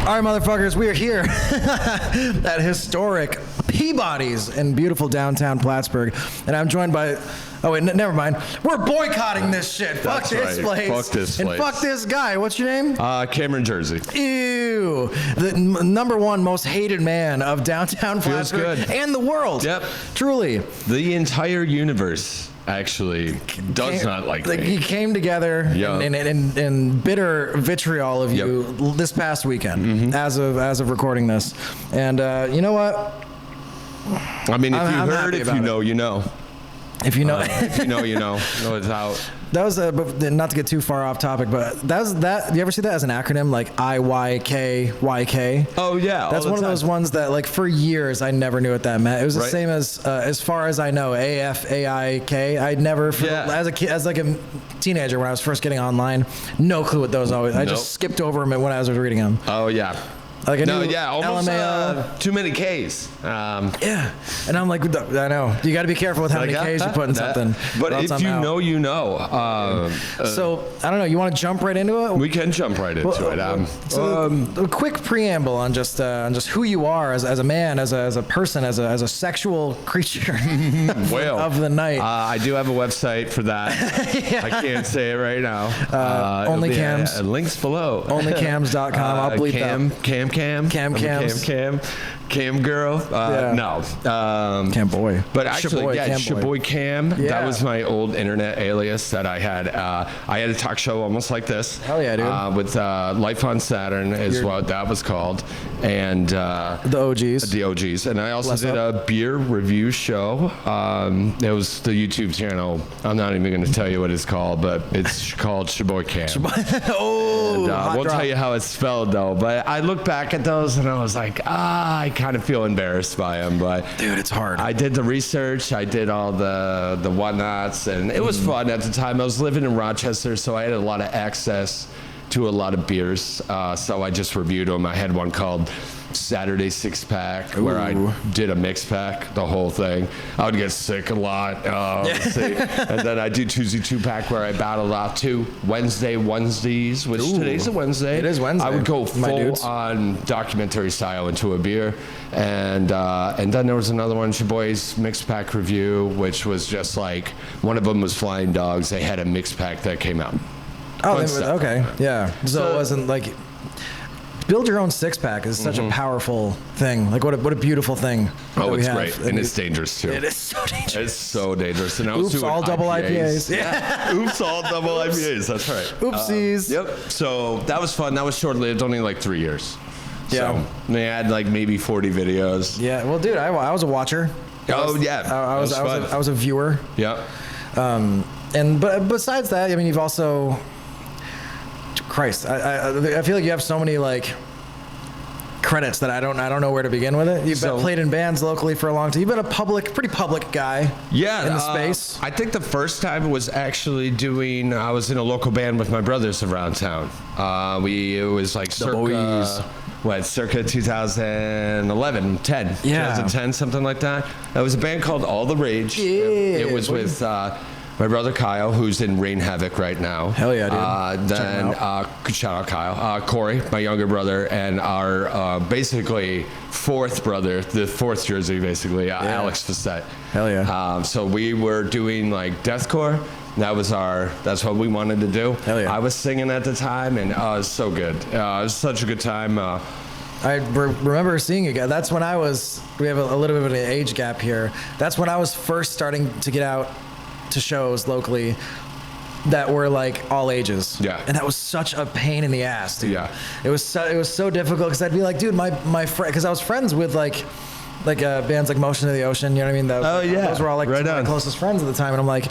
All right, motherfuckers, we are here at historic Peabody's in beautiful downtown Plattsburgh, and I'm joined by. Oh wait, never mind. We're boycotting this shit. Fuck this place. Fuck this place. And fuck this guy. What's your name? Cameron Jersey. Ew. The number one most hated man of downtown Feels Plattsburgh good. and the world. Yep. Truly. The entire universe actually does not like me. He came together Yeah. in bitter vitriol of you this past weekend, as of recording this, and you know what? I mean, if I'm you heard, happy if about you it. know, you know. If you know, If you know, you know. No, it's out. that was but not to get too far off topic, but that was that. You ever see that as an acronym, like IYKYK? Oh yeah, That's all the one of those time. ones that, like, for years I never knew what that meant. It was the Right. same as far as I know, AFAIK. I never, as a kid, as like a teenager when I was first getting online, no clue what those always. I Nope. just skipped over them when I was reading them. Oh yeah. Like I No, knew yeah, almost LMAO. too many Ks. Yeah, and I'm like, I know. You got to be careful with how many Ks you put in something. But or else if I'm you out. know, you know. So I don't know. You want to jump right into it? We can jump right into it. So a quick preamble on just who you are as a man, as a person, as a sexual creature Well, of the night. I do have a website for that. I can't say it right now. Only it'll be, cams. links below. Onlycams.com. I'll bleep that. Cam girl. No. Cam boy. But actually, Shaboy, yeah, Cam boy. Shaboy Cam. Yeah. That was my old internet alias that I had. I had a talk show almost like this. Hell yeah, dude. With Life on Saturn is what that was called. And The OGs. the OGs. And I also Bless did up. a beer review show. It was the YouTube channel. I'm not even going to tell you what it's called, but it's called Shaboy Cam. Oh, And, hot won't drop. tell you how it's spelled though, but I look back at those and I was like, I kind of feel embarrassed by them, but Dude, it's hard. I did the research, I did all the whatnots, and it was fun at the time. I was living in Rochester, so I had a lot of access to a lot of beers, so I just reviewed them. I had one called Saturday Six Pack, where I did a mix pack, the whole thing. I would get sick a lot. And then I do Tuesday 2-pack, where I battled out to Wednesday onesies, which today's a Wednesday. It is Wednesday, I would go my full dudes. on documentary style into a beer. And then there was another one, Shaboy's mix pack review, which was just like, one of them was Flying Dogs. They had a mix pack that came out. Oh, Fun stuff. okay, yeah. So it wasn't like build your own six pack is such a powerful thing. Like what a beautiful thing. that Oh, we it's have. great, and it's dangerous too. It is so dangerous. It's so dangerous. And I was Oops, doing all double IPAs. Yeah. Oops, all double IPAs. That's right. Oopsies. Yep. So that was fun. That was short-lived, only like 3 years. Yeah. So they had like maybe 40 videos. Yeah. Well, dude, I was a watcher. Oh yeah. I was a viewer. Yeah. But besides that, I mean, you've also, Christ, I feel like you have so many like credits that I don't know where to begin with it. You've been played in bands locally for a long time. You've been a pretty public guy. Yeah, in the space. I think the first time was actually I was in a local band with my brothers around town. It was like boys. circa 2011, 10, Yeah. 2010, something like that. It was a band called All the Rage. Yeah, It was with my brother Kyle, who's in Rain Havoc right now. Hell yeah, dude. Then shout out Kyle. Corey, my younger brother, and our basically fourth brother, the fourth Jersey, basically, Alex Facette. Hell yeah. So we were doing like deathcore. That's what we wanted to do. Hell yeah. I was singing at the time, and it was so good. It was such a good time. I remember seeing you guys. That's when we have a little bit of an age gap here. That's when I was first starting to get out to shows locally that were like all ages. Yeah. And that was such a pain in the ass, dude. Yeah. It was so difficult because I'd be like, dude, my friend, because I was friends with like bands like Motion to the Ocean, you know what I mean? Those were all like right some of on. my closest friends at the time, and I'm like,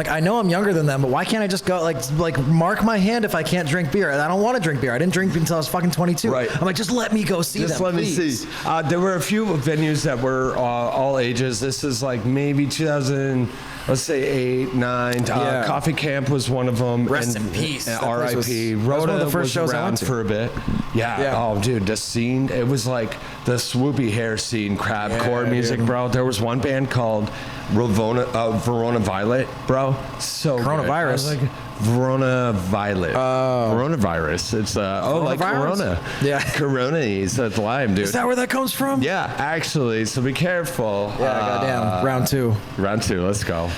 I know I'm younger than them, but why can't I just go like mark my hand if I can't drink beer? I don't want to drink beer. I didn't drink until I was fucking 22. Right. I'm like, just let me go see them. Just let please. me see. There were a few venues that were all ages. This is like maybe 2000, let's say 8, 9. Yeah. Coffee Camp was one of them. Rest in peace. That place was- R.I.P. that was one of Rhoda the first was shows I around went to. for a bit. Yeah. Oh, dude, the scene. It was like the swoopy hair scene, crabcore music, bro. There was one band called Verona Violet, bro. So good. Coronavirus. I was like, Coronavirus. It's like Corona. Yeah. Corona. That's lime, dude. Is that where that comes from? Yeah, actually. So be careful. Yeah, goddamn. Round two. Round two. Let's go.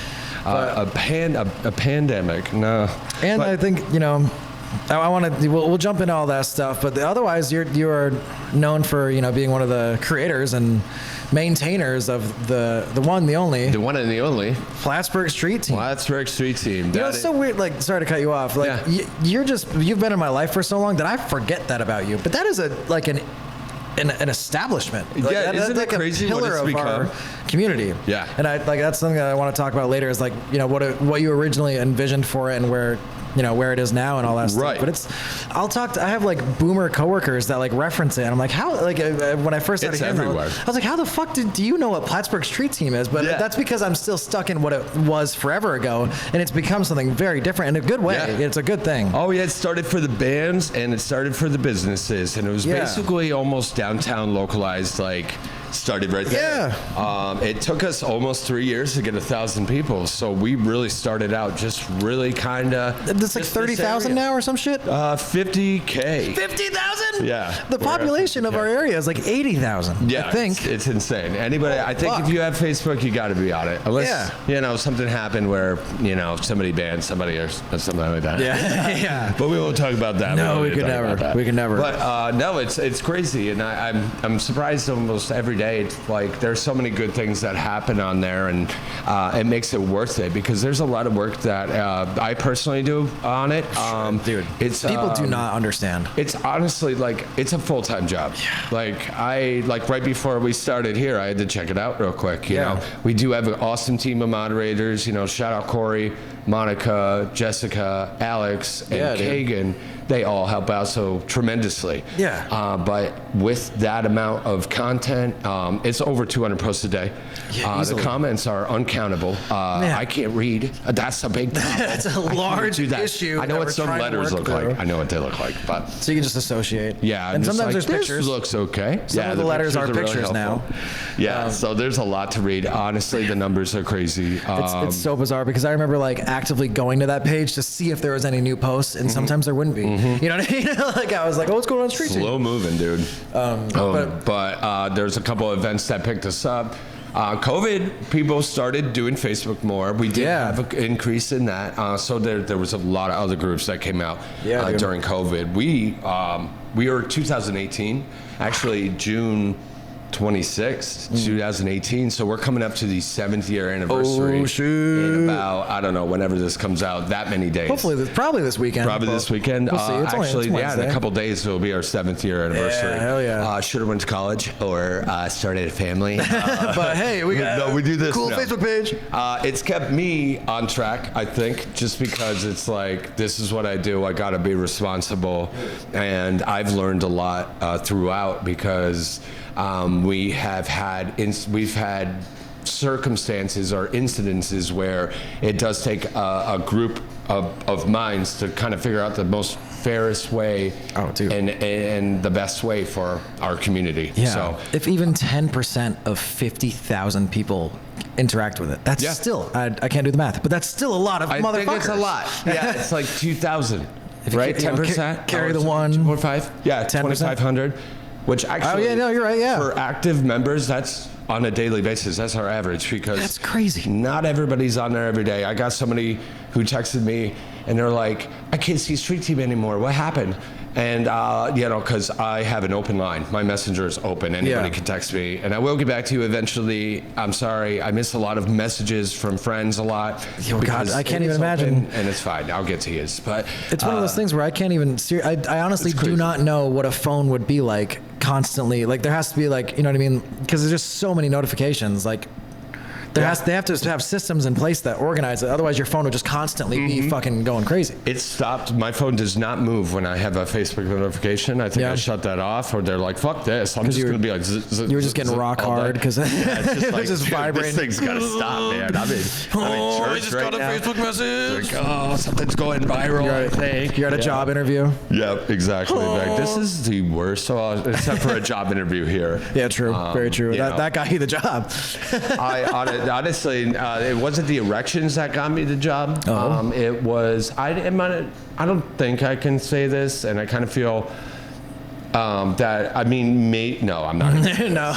A pandemic. No. And I think I want to. We'll jump into all that stuff, but otherwise, you are known for being one of the creators and maintainers of the one, the only, Plattsburgh Street Team. Plattsburgh Street Team. It's so weird. Like, sorry to cut you off. Like, you've been in my life for so long that I forget that about you. But that is an establishment. Like, isn't that's it crazy a pillar what it's of become? our community. Yeah, and that's something that I want to talk about later. Is like what you originally envisioned for it and where it is now and all that stuff. Right. But I have like boomer coworkers that like reference it. And I'm like, how, like when I first started hearing everywhere. I was like, how the fuck do you know what Plattsburgh Street Team is? But that's because I'm still stuck in what it was forever ago. And it's become something very different in a good way. Yeah. It's a good thing. Oh yeah, it started for the bands and it started for the businesses. And it was basically almost downtown localized, like started right there. Yeah. It took us almost 3 years to get 1,000 people. So we really started out just really kind of. It's like 30,000 now or some shit? 50K. 50,000? Yeah. The population of our area is like 80,000. Yeah. I think. It's insane. Anybody, I think if you have Facebook, you got to be on it. Unless, something happened where, somebody banned somebody or something like that. Yeah. Yeah. But we won't talk about that. No, we could never. We can never. But no, it's crazy. And I'm surprised almost every day. It's like there's so many good things that happen on there, and it makes it worth it because there's a lot of work that I personally do on it. Dude, people do not understand. It's honestly it's a full-time job. Yeah. Like right before we started here, I had to check it out real quick. You know, we do have an awesome team of moderators. Shout out Corey, Monica, Jessica, Alex, and Kagan. They all help out so tremendously. Yeah. But with that amount of content, it's over 200 posts a day. Yeah, the comments are uncountable. I can't read. That's a big problem. That's a large issue. I know what some letters look like. I know what they look like. But so you can just associate. Yeah. And sometimes there's pictures. This looks okay. Some of the letters are pictures really now. Yeah. So there's a lot to read. Honestly, the numbers are crazy. It's so bizarre because I remember actively going to that page to see if there was any new posts, and sometimes there wouldn't be. You know what I mean? I was like, what's going on Street Team? Slow moving, dude. But there's a couple of events that picked us up. COVID, people started doing Facebook more. We did have an increase in that. So there was a lot of other groups that came out during COVID. We were 2018, actually June 26th, 2018. So we're coming up to the 7th year anniversary. Oh, shoot. In about, I don't know, whenever this comes out, that many days. Hopefully, probably this weekend. Probably this weekend. We'll see. Actually, in a couple days, it'll be our 7th year anniversary. Yeah, hell yeah. Should have went to college or started a family. But hey, we do this. Cool Facebook page. It's kept me on track, I think, just because it's like, this is what I do. I got to be responsible. And I've learned a lot throughout because we've had circumstances or incidences where it does take a group of minds to kind of figure out the most fairest way and the best way for our community. Yeah. So if even 10% of 50,000 people interact with it, that's still, I can't do the math, but that's still a lot of motherfuckers. I think it's a lot. Yeah, it's like 2,000, right? 10%? Carry the one. Or 5? Yeah, 2,500. Which actually, you're right. Yeah, for active members, that's on a daily basis. That's our average because that's crazy. Not everybody's on there every day. I got somebody who texted me and they're like, "I can't see Street Team anymore. What happened?" And because I have an open line, my messenger is open. Anybody can text me, and I will get back to you eventually. I'm sorry, I miss a lot of messages from friends a lot. Oh God, I can't even imagine. And it's fine. I'll get to his, but it's one of those things where I can't even. I honestly do not know what a phone would be like constantly. Like there has to be like, you know what I mean? Because there's just so many notifications. Like they have to have systems in place that organize it. Otherwise, your phone would just constantly be fucking going crazy. It stopped. My phone does not move when I have a Facebook notification. I think I shut that off, or they're like, "Fuck this." I'm just gonna be like, you were just getting rock hard because it was just vibrating. This thing's gotta stop, man. I'm in church I just got a Facebook message. Like, something's going viral. I think you're at a job interview. Yep, exactly. Like, this is the worst, except for a job interview here. Yeah, true. Very true. That got you the job. honestly, it wasn't the erections that got me the job. It was, I don't think I can say this, and I kind of feel that, I mean, no, I'm not. No.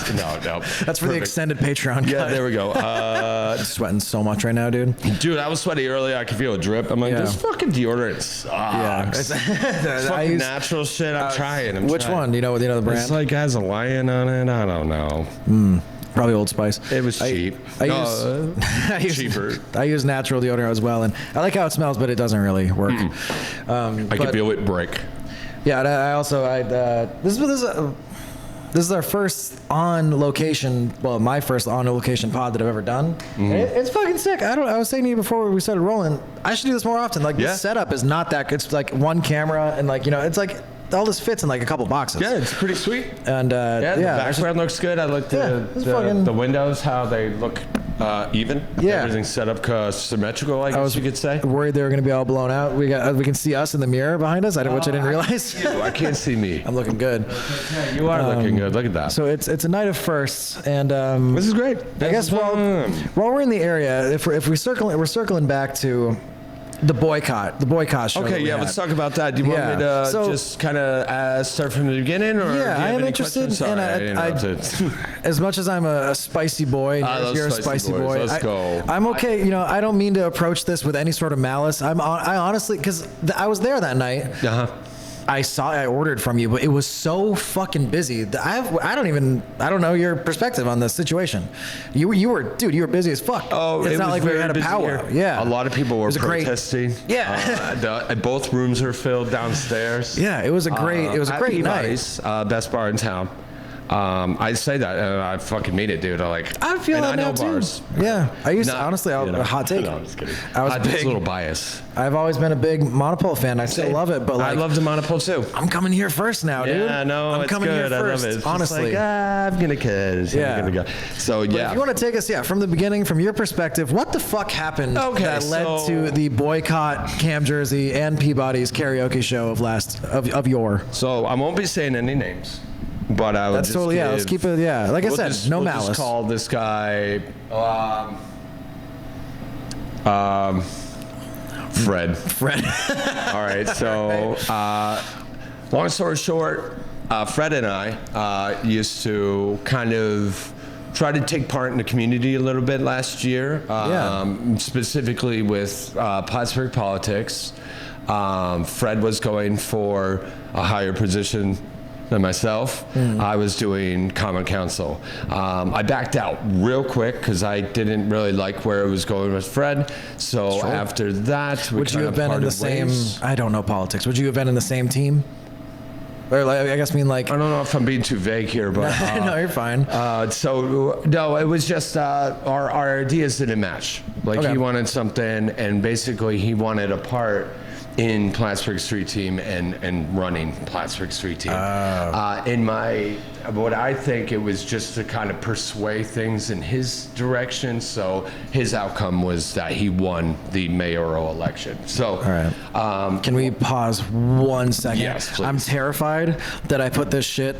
That's for the extended Patreon. Yeah, there we go. I'm sweating so much right now, dude. Dude, I was sweaty earlier. I could feel a drip. I'm like, this fucking deodorant sucks. Yeah. It's fucking natural shit. I'm trying. Which one? Do you know the brand? It's like has a lion on it. I don't know. Probably Old Spice. It was cheap. Cheaper. I use natural deodorant as well, and I like how it smells, but it doesn't really work. I could feel it break. Yeah, I also this is our first on location. Well, my first on location pod that I've ever done. It's fucking sick. I was saying to you before we started rolling, I should do this more often. Like this setup is not that good. It's like one camera and like it's like all this fits in like a couple boxes. Yeah, it's pretty sweet. And the background looks good. I looked at the windows, how they look even. Yeah, everything's set up symmetrical. I guess you could say. Worried they were going to be all blown out. We can see us in the mirror behind us, which I didn't realize. I can't see me. I'm looking good. Yeah, you are looking good. Look at that. So it's a night of firsts, and this is great. I guess while we're in the area, if we're circling back to the boycott show. Okay, let's talk about that. Do you want me to just kind of start from the beginning, or yeah, do you I have am any interested. questions? And as much as I'm a spicy boy, you're a spicy boy. Let's go. I'm okay. I don't mean to approach this with any sort of malice. I honestly, because I was there that night. I ordered from you, but it was so fucking busy. I don't know your perspective on this situation. You were busy as fuck. Oh, it's not like we had a powwow. Yeah, a lot of people were protesting. Both rooms are filled downstairs. Yeah, it was a great night. Best bar in town. I say that, and I fucking mean it, dude. I feel that now too. Bars. Yeah, I used to, honestly, a hot take. No, I'm just kidding. I was a little bias. I've always been a big Monopole fan. I still love it, but I love the Monopole too. I'm coming here first now, dude. Yeah, no, I'm coming good. here first. I love it. It's honestly, I'm gonna kiss. Yeah, I'm gonna go. So but if you want to take us, from the beginning, from your perspective, what the fuck happened that led to the boycott Cam Jersey and Peabody's karaoke show of yore? So I won't be saying any names. But I would That's just totally let's keep it. Yeah, like I said, no malice. Just call this guy Fred. All right. So long story short, Fred and I used to kind of try to take part in the community a little bit last year, specifically with Plattsburgh politics. Fred was going for a higher position than myself. I was doing common council. I backed out real quick because I didn't really like where it was going with Fred. So after that, would you have been in the same? I don't know politics. Would you have been in the same team? Or I guess I don't know if I'm being too vague here, but no, you're fine. So no, it was just our ideas didn't match. He wanted something, and basically he wanted a part in Plattsburgh Street Team and running Plattsburgh Street Team. What I think it was just to kind of persuade things in his direction. So his outcome was that he won the mayoral election. So, all right. Can we pause 1 second? Yes, please. I'm terrified that I put this shit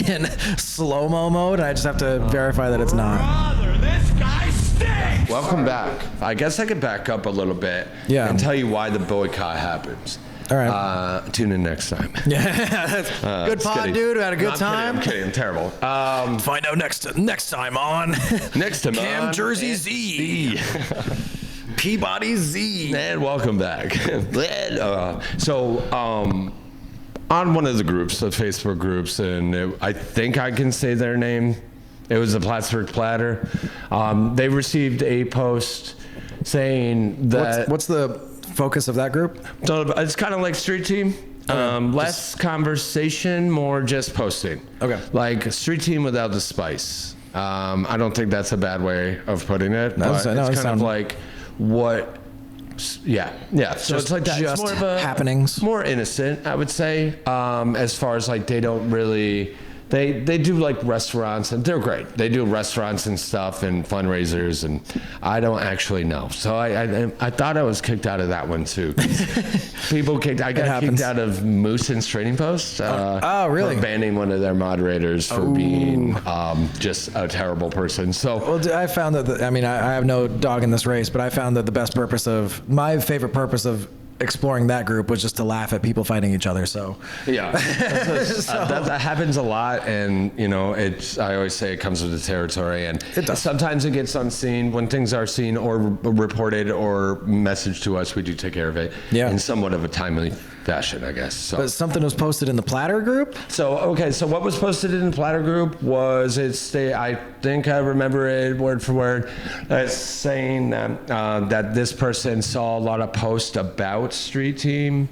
in slow-mo mode. I just have to verify that it's not. Brother, this guy stinks! Welcome back. I guess I could back up a little bit and tell you why the boycott happens. All right. Tune in next time. Yeah. Good pod, dude. We had a good time. I'm kidding. I'm terrible. Find out next time on Cam Jersey Z. Peabody Z. And welcome back. On one of the groups, the Facebook groups, and I think I can say their name. It was the Plattsburgh Platter. They received a post saying that. What's the focus of that group? So it's kind of like Street Team. Less conversation, more just posting. Okay. Like Street Team without the spice. I don't think that's a bad way of putting it. It's kind of like what. Yeah. So it's like that. Just it's more of happenings. More innocent, I would say. As far as they don't really They do like restaurants, and they're great. They do restaurants and stuff and fundraisers, and I don't actually know. So I thought I was kicked out of that one too. I got kicked out of Moose and Trading Post. Really? For banning one of their moderators for being just a terrible person. So well, I found that I have no dog in this race, but I found that my favorite purpose of exploring that group was just to laugh at people fighting each other. So yeah, that happens a lot, and I always say it comes with the territory, and sometimes it gets unseen. When things are seen or reported or messaged to us, we do take care of it in somewhat of a timely fashion, I guess. So. But something was posted in the Platter group? So what was posted in the Platter group was I think I remember it word for word, saying that this person saw a lot of posts about Street Team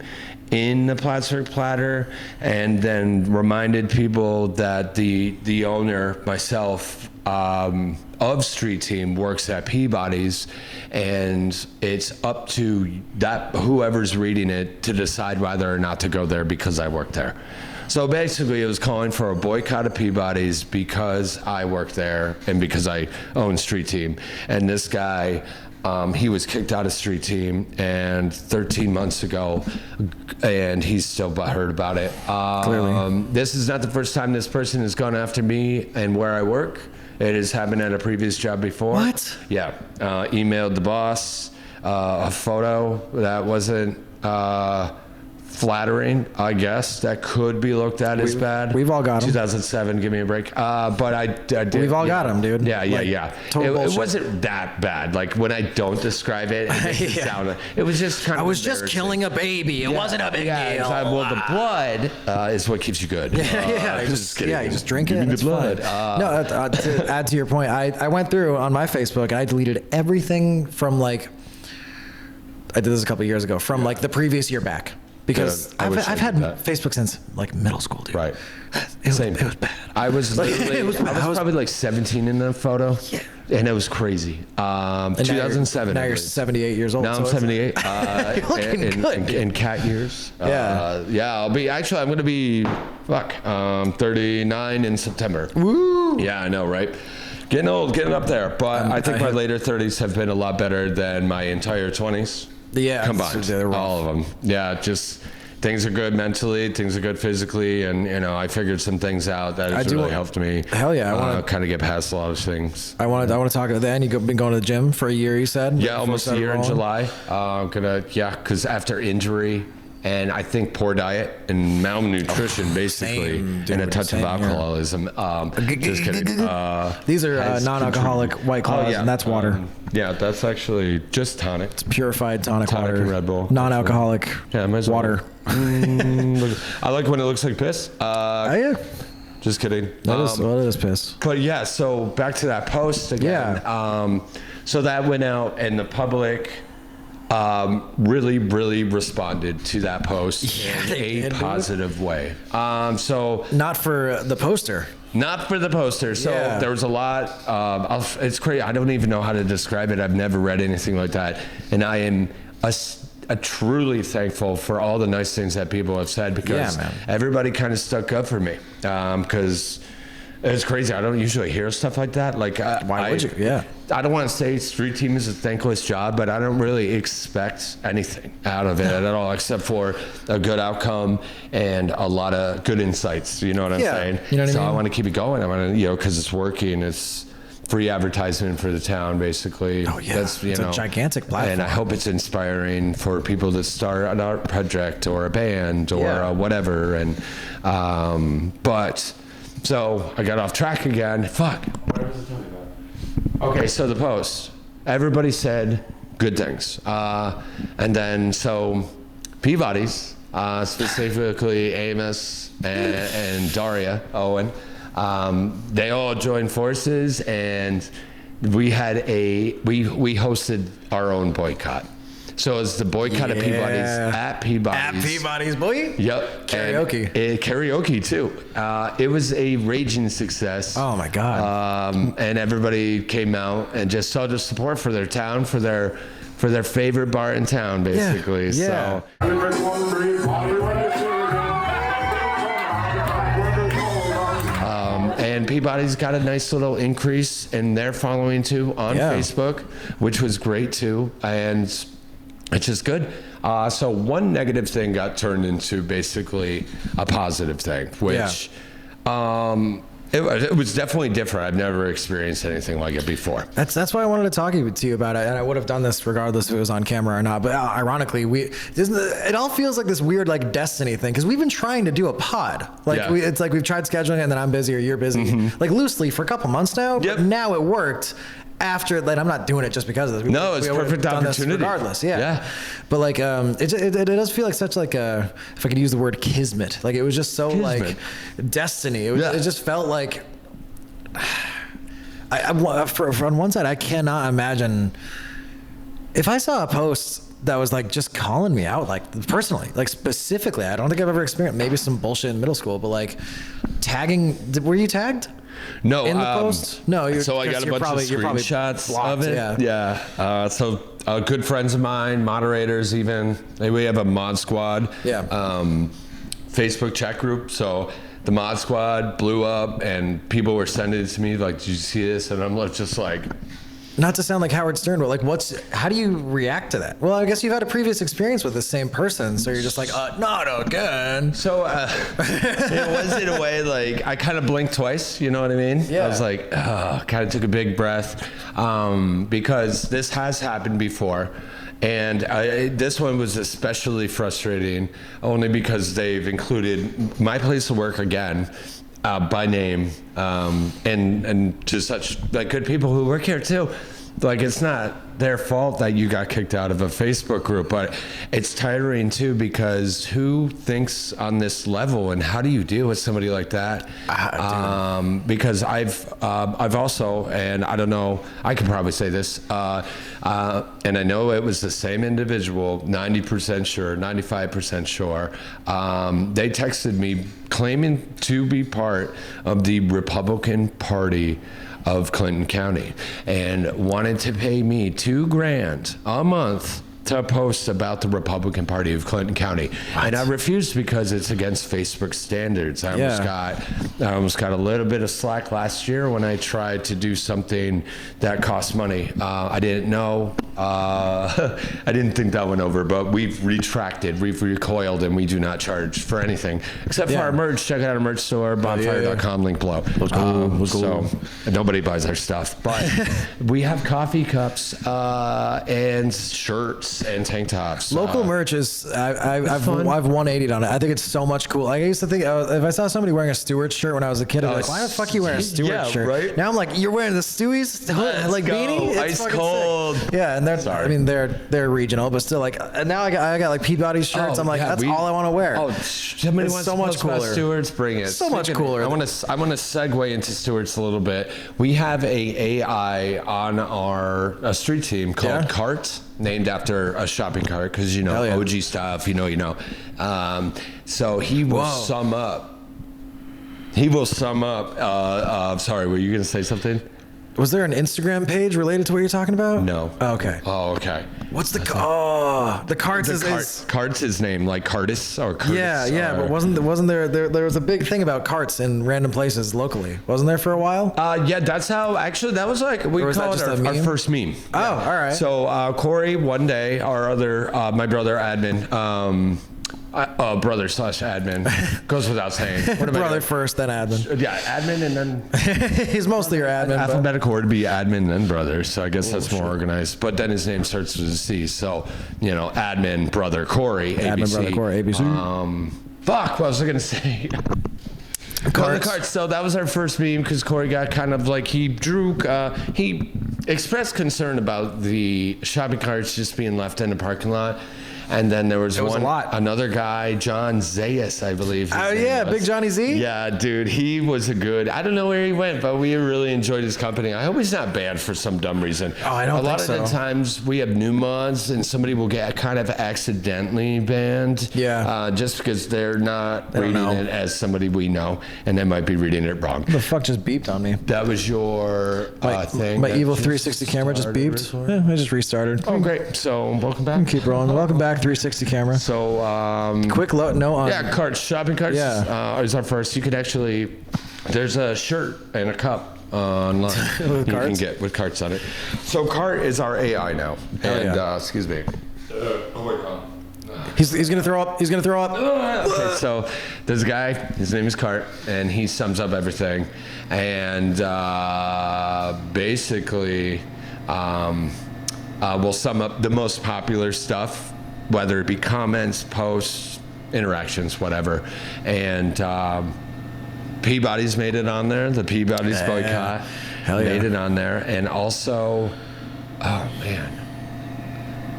in the Plattsburgh Platter, and then reminded people that the owner, myself, of Street Team works at Peabody's, and it's up to whoever's reading it to decide whether or not to go there because I work there. So basically, it was calling for a boycott of Peabody's because I work there and because I own Street Team. And this guy, he was kicked out of Street Team and 13 months ago, and he's still butthurt about it. Clearly. This is not the first time this person has gone after me and where I work. It has happened at a previous job before. What? Yeah. Emailed the boss a photo that wasn't flattering, I guess. That could be looked at as bad. We've all got them. 2007, give me a break. But I did. We've all got them, dude. Yeah. It wasn't that bad. Like when I don't describe it, it was just kind of. I was just killing a baby. It wasn't a big deal. Well, the blood is what keeps you good. You just drink it. It's blood. No, to add to your point, I went through on my Facebook and I deleted everything from I did this a couple of years ago, from the previous year back. Because I've had Facebook since middle school, dude. Right. It was bad. I was probably 17 in the photo. Yeah. And it was crazy. 2007. Now you're 78 years old. Now I'm 78. You're looking good. In cat years. Yeah. I'm going to be 39 in September. Woo. Yeah, I know, right? Getting old, getting up there. But I think my later 30s have been a lot better than my entire 20s. Yeah, combined, all of them. Yeah, just things are good mentally, things are good physically, and I figured some things out that has really helped me. Hell yeah, I want to kind of get past a lot of things. I want to talk about that. And you've been going to the gym for a year, you said? Yeah, almost a year in July. Because after injury and I think poor diet and malnutrition, basically, and a touch of alcoholism. Just kidding. These are non-alcoholic White Claws, and that's water. Yeah, that's actually just tonic. It's purified tonic water. And Red Bull. Non-alcoholic water. I like when it looks like piss. Yeah. Just kidding. That is piss. But yeah, so back to that post again. Yeah. So that went out, and the public really, really responded to that post in a positive way. So not for the poster. Not for the poster. So there was a lot. It's crazy. I don't even know how to describe it. I've never read anything like that, and I am truly thankful for all the nice things that people have said, because everybody kind of stuck up for me. Because it's crazy. I don't usually hear stuff like that. Why would you? Yeah. I don't want to say Street Team is a thankless job, but I don't really expect anything out of it at all, except for a good outcome and a lot of good insights. You know what I'm saying? You know what I mean? I want to keep it going. I want to, because it's working. It's free advertisement for the town, basically. Oh yeah, it's a gigantic platform. And I hope it's inspiring for people to start an art project or a band or whatever. And so I got off track again. Fuck. What was I talking about? Okay, so the post. Everybody said good things. And then so Peabody's, specifically Amos and Daria Owen, they all joined forces, and we hosted our own boycott. So it's the boycott of Peabody's at Peabody's. At Peabody's, boy. Yep. Karaoke. Karaoke too. It was a raging success. Oh my God. And everybody came out and just saw the support for their town, for their favorite bar in town, basically. Yeah. So. And Peabody's got a nice little increase in their following too on Facebook, which was great too. And it's just good. So one negative thing got turned into basically a positive thing, which it was definitely different. I've never experienced anything like it before. That's why I wanted to talk to you about it, and I would have done this regardless if it was on camera or not. But ironically, it all feels like this weird like destiny thing because we've been trying to do a pod. It's like we've tried scheduling it, and then I'm busy or you're busy, like loosely for a couple months now. Yep. But now it worked. After that, I'm not doing it just because of this. It's perfect opportunity. Regardless, yeah. But like, it does feel like such like a, if I could use the word kismet, like it was just so like destiny. It just felt like, on one side, I cannot imagine if I saw a post that was like just calling me out, like personally, like specifically. I don't think I've ever experienced maybe some bullshit in middle school, but like tagging. Were you tagged? No, in the post? No, so I got a bunch of screenshots blocked, of it. Yeah. So good friends of mine, moderators, even we have a mod squad. Facebook chat group. So the mod squad blew up, and people were sending it to me like, "Did you see this?" And I'm just like. Not to sound like Howard Stern, but like, how do you react to that? Well, I guess you've had a previous experience with the same person, so you're just like, not again. So it was in a way like I kind of blinked twice. You know what I mean? Yeah. I was like, kind of took a big breath because this has happened before. And this one was especially frustrating only because they've included my place of work again. By name, and just such like good people who work here too. Like it's not their fault that you got kicked out of a Facebook group, but it's tiring too because who thinks on this level, and how do you deal with somebody like that? Because I've also, and I don't know, I could probably say this, and I know it was the same individual, 90% sure, 95% sure. They texted me claiming to be part of the Republican Party of Clinton County and wanted to pay me $2,000 a month to post about the Republican Party of Clinton County. What? And I refused because it's against Facebook standards. I almost got a little bit of slack last year when I tried to do something that cost money. I didn't know. I didn't think that went over, but we've retracted, we've recoiled, and we do not charge for anything except for our merch. Check out our merch store, bonfire.com, link below. So nobody buys our stuff, but we have coffee cups and shirts and tank tops. Local merch is I've 180'd on it. I think it's so much cool. Like I used to think if I saw somebody wearing a Stewart shirt when I was a kid, I'd be like, why the fuck are you wearing a Stewart shirt? Right? Now I'm like, you're wearing the Stewie's like beanie? It's ice cold. Sick. Yeah, and they're regional, but still like now I got like Peabody shirts. I'm like, that's all I want to wear. Oh, somebody wants so much cooler. Stewart's, bring it. So much cooler. I want to segue into Stewart's a little bit. We have a AI on our street team called Cart, named after a shopping cart because OG stuff. You know. So he will sum up. Sorry, were you going to say something? Was there an Instagram page related to what you're talking about? No. Oh, okay. Oh, okay. What's the the Carts is Carts his name, like Curtis or Curtis. Yeah, but wasn't there was a big thing about carts in random places locally? Wasn't there for a while? Yeah, that's how actually that was like we called it our first meme. Oh, all right. So Corey one day, our other my brother admin brother / admin goes without saying. What am brother first, then admin. Yeah, admin and then he's mostly your admin. Alphabetical order to be admin and brother, so I guess that's more organized. But then his name starts with a C, so admin brother Corey. Admin ABC. brother Corey ABC. What was I gonna say? Carts. So that was our first meme because Corey got kind of like he expressed concern about the shopping carts just being left in the parking lot. And then there was another guy, John Zayas, I believe. Oh, yeah, Big Johnny Z? Yeah, dude, he was I don't know where he went, but we really enjoyed his company. I hope he's not banned for some dumb reason. Oh, I don't think so. A lot of the times we have new mods and somebody will get kind of accidentally banned. Yeah. Just because they're not reading it as somebody we know, and they might be reading it wrong. The fuck just beeped on me? That was your thing. My evil 360 camera just beeped. Yeah, I just restarted. Oh, great. So, welcome back. Keep rolling. Welcome back. 360 camera. So quick load. No. Carts, shopping carts. Yeah. Is our first. You could actually There's a shirt and a cup online you can get with carts on it. So Cart is our AI now. And excuse me. Oh my God. He's gonna throw up. He's gonna throw up. Okay, so there's a guy. His name is Cart, and he sums up everything. And basically, we'll sum up the most popular stuff, whether it be comments, posts, interactions, whatever. And Peabody's made it on there. The Peabody's boycott made it on there, and also, oh man.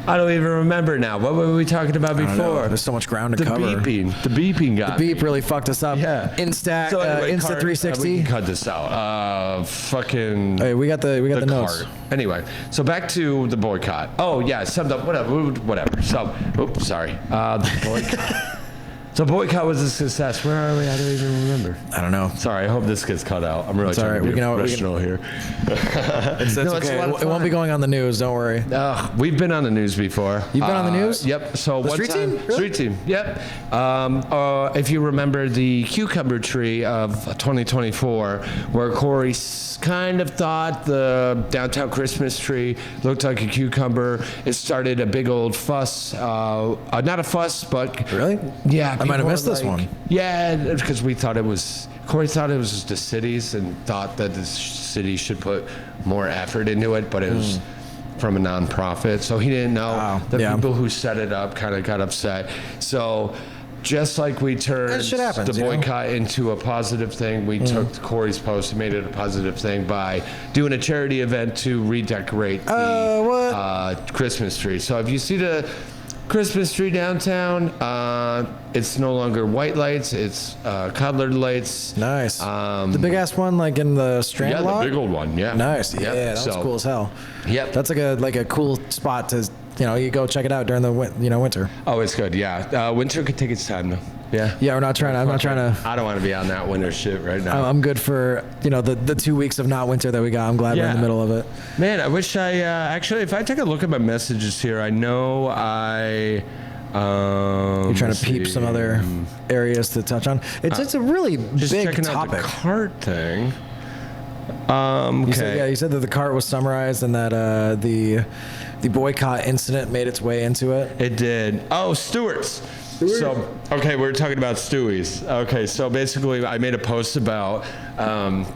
I don't even remember now. What were we talking about before? There's so much ground to cover. The beeping got the beep really fucked us up. Yeah. Insta, So anyway, Insta Cart, 360. we can cut this out. Fucking. Hey, we got the notes. Cart. Anyway, so back to the boycott. Oh yeah, summed up. Whatever. So, oops, sorry. The boycott. So boycott was a success. Where are we? I don't even remember. I don't know. Sorry, I hope this gets cut out. I'm really trying to be professional here. It's okay. It won't be going on the news. Don't worry. We've been on the news before. You've been on the news? Yep. So The one street time, team? Really? street team. Yep. If you remember the cucumber tree of 2024, where Corey kind of thought the downtown Christmas tree looked like a cucumber, it started a big old fuss. Not a fuss, but Really? yeah. I might have people missed were this one. Yeah, because Corey thought it was just the cities and thought that the city should put more effort into it, but it was from a nonprofit, so he didn't know. The people who set it up kind of got upset. So just like we turned the boycott into a positive thing, we took Corey's post and made it a positive thing by doing a charity event to redecorate the Christmas tree. So if you see the Christmas tree downtown, it's no longer white lights, it's colored lights. Nice. The big ass one, like in the Strand lot? The big old one, yeah. Nice. Yep. Yeah, that was cool as hell. Yep. That's like a cool spot to, you go check it out during the winter. Oh, it's good, yeah. Winter could take its time, though. Yeah. Yeah, I'm not trying to. I don't want to be on that winter shit right now. I'm good for, the 2 weeks of not winter that we got. I'm glad we're in the middle of it. Man, I wish I, actually, if I take a look at my messages here, I know You're trying to peep some other areas to touch on. It's a really just big checking topic. out the cart thing. You said that the cart was summarized and that the boycott incident made its way into it. It did. Oh, Stewart's. So, okay, we're talking about Stewie's. Okay, so basically I made a post about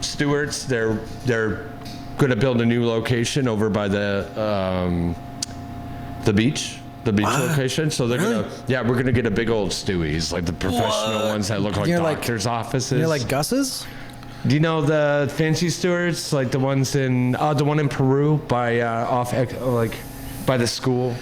Stewart's. They're going to build a new location over by the beach. The beach location. So they're we're gonna get a big old Stewie's, like the professional ones that look like doctors' offices. You're like Gus's? Do you know the fancy Stewart's, like the ones in the one in Peru by by the school?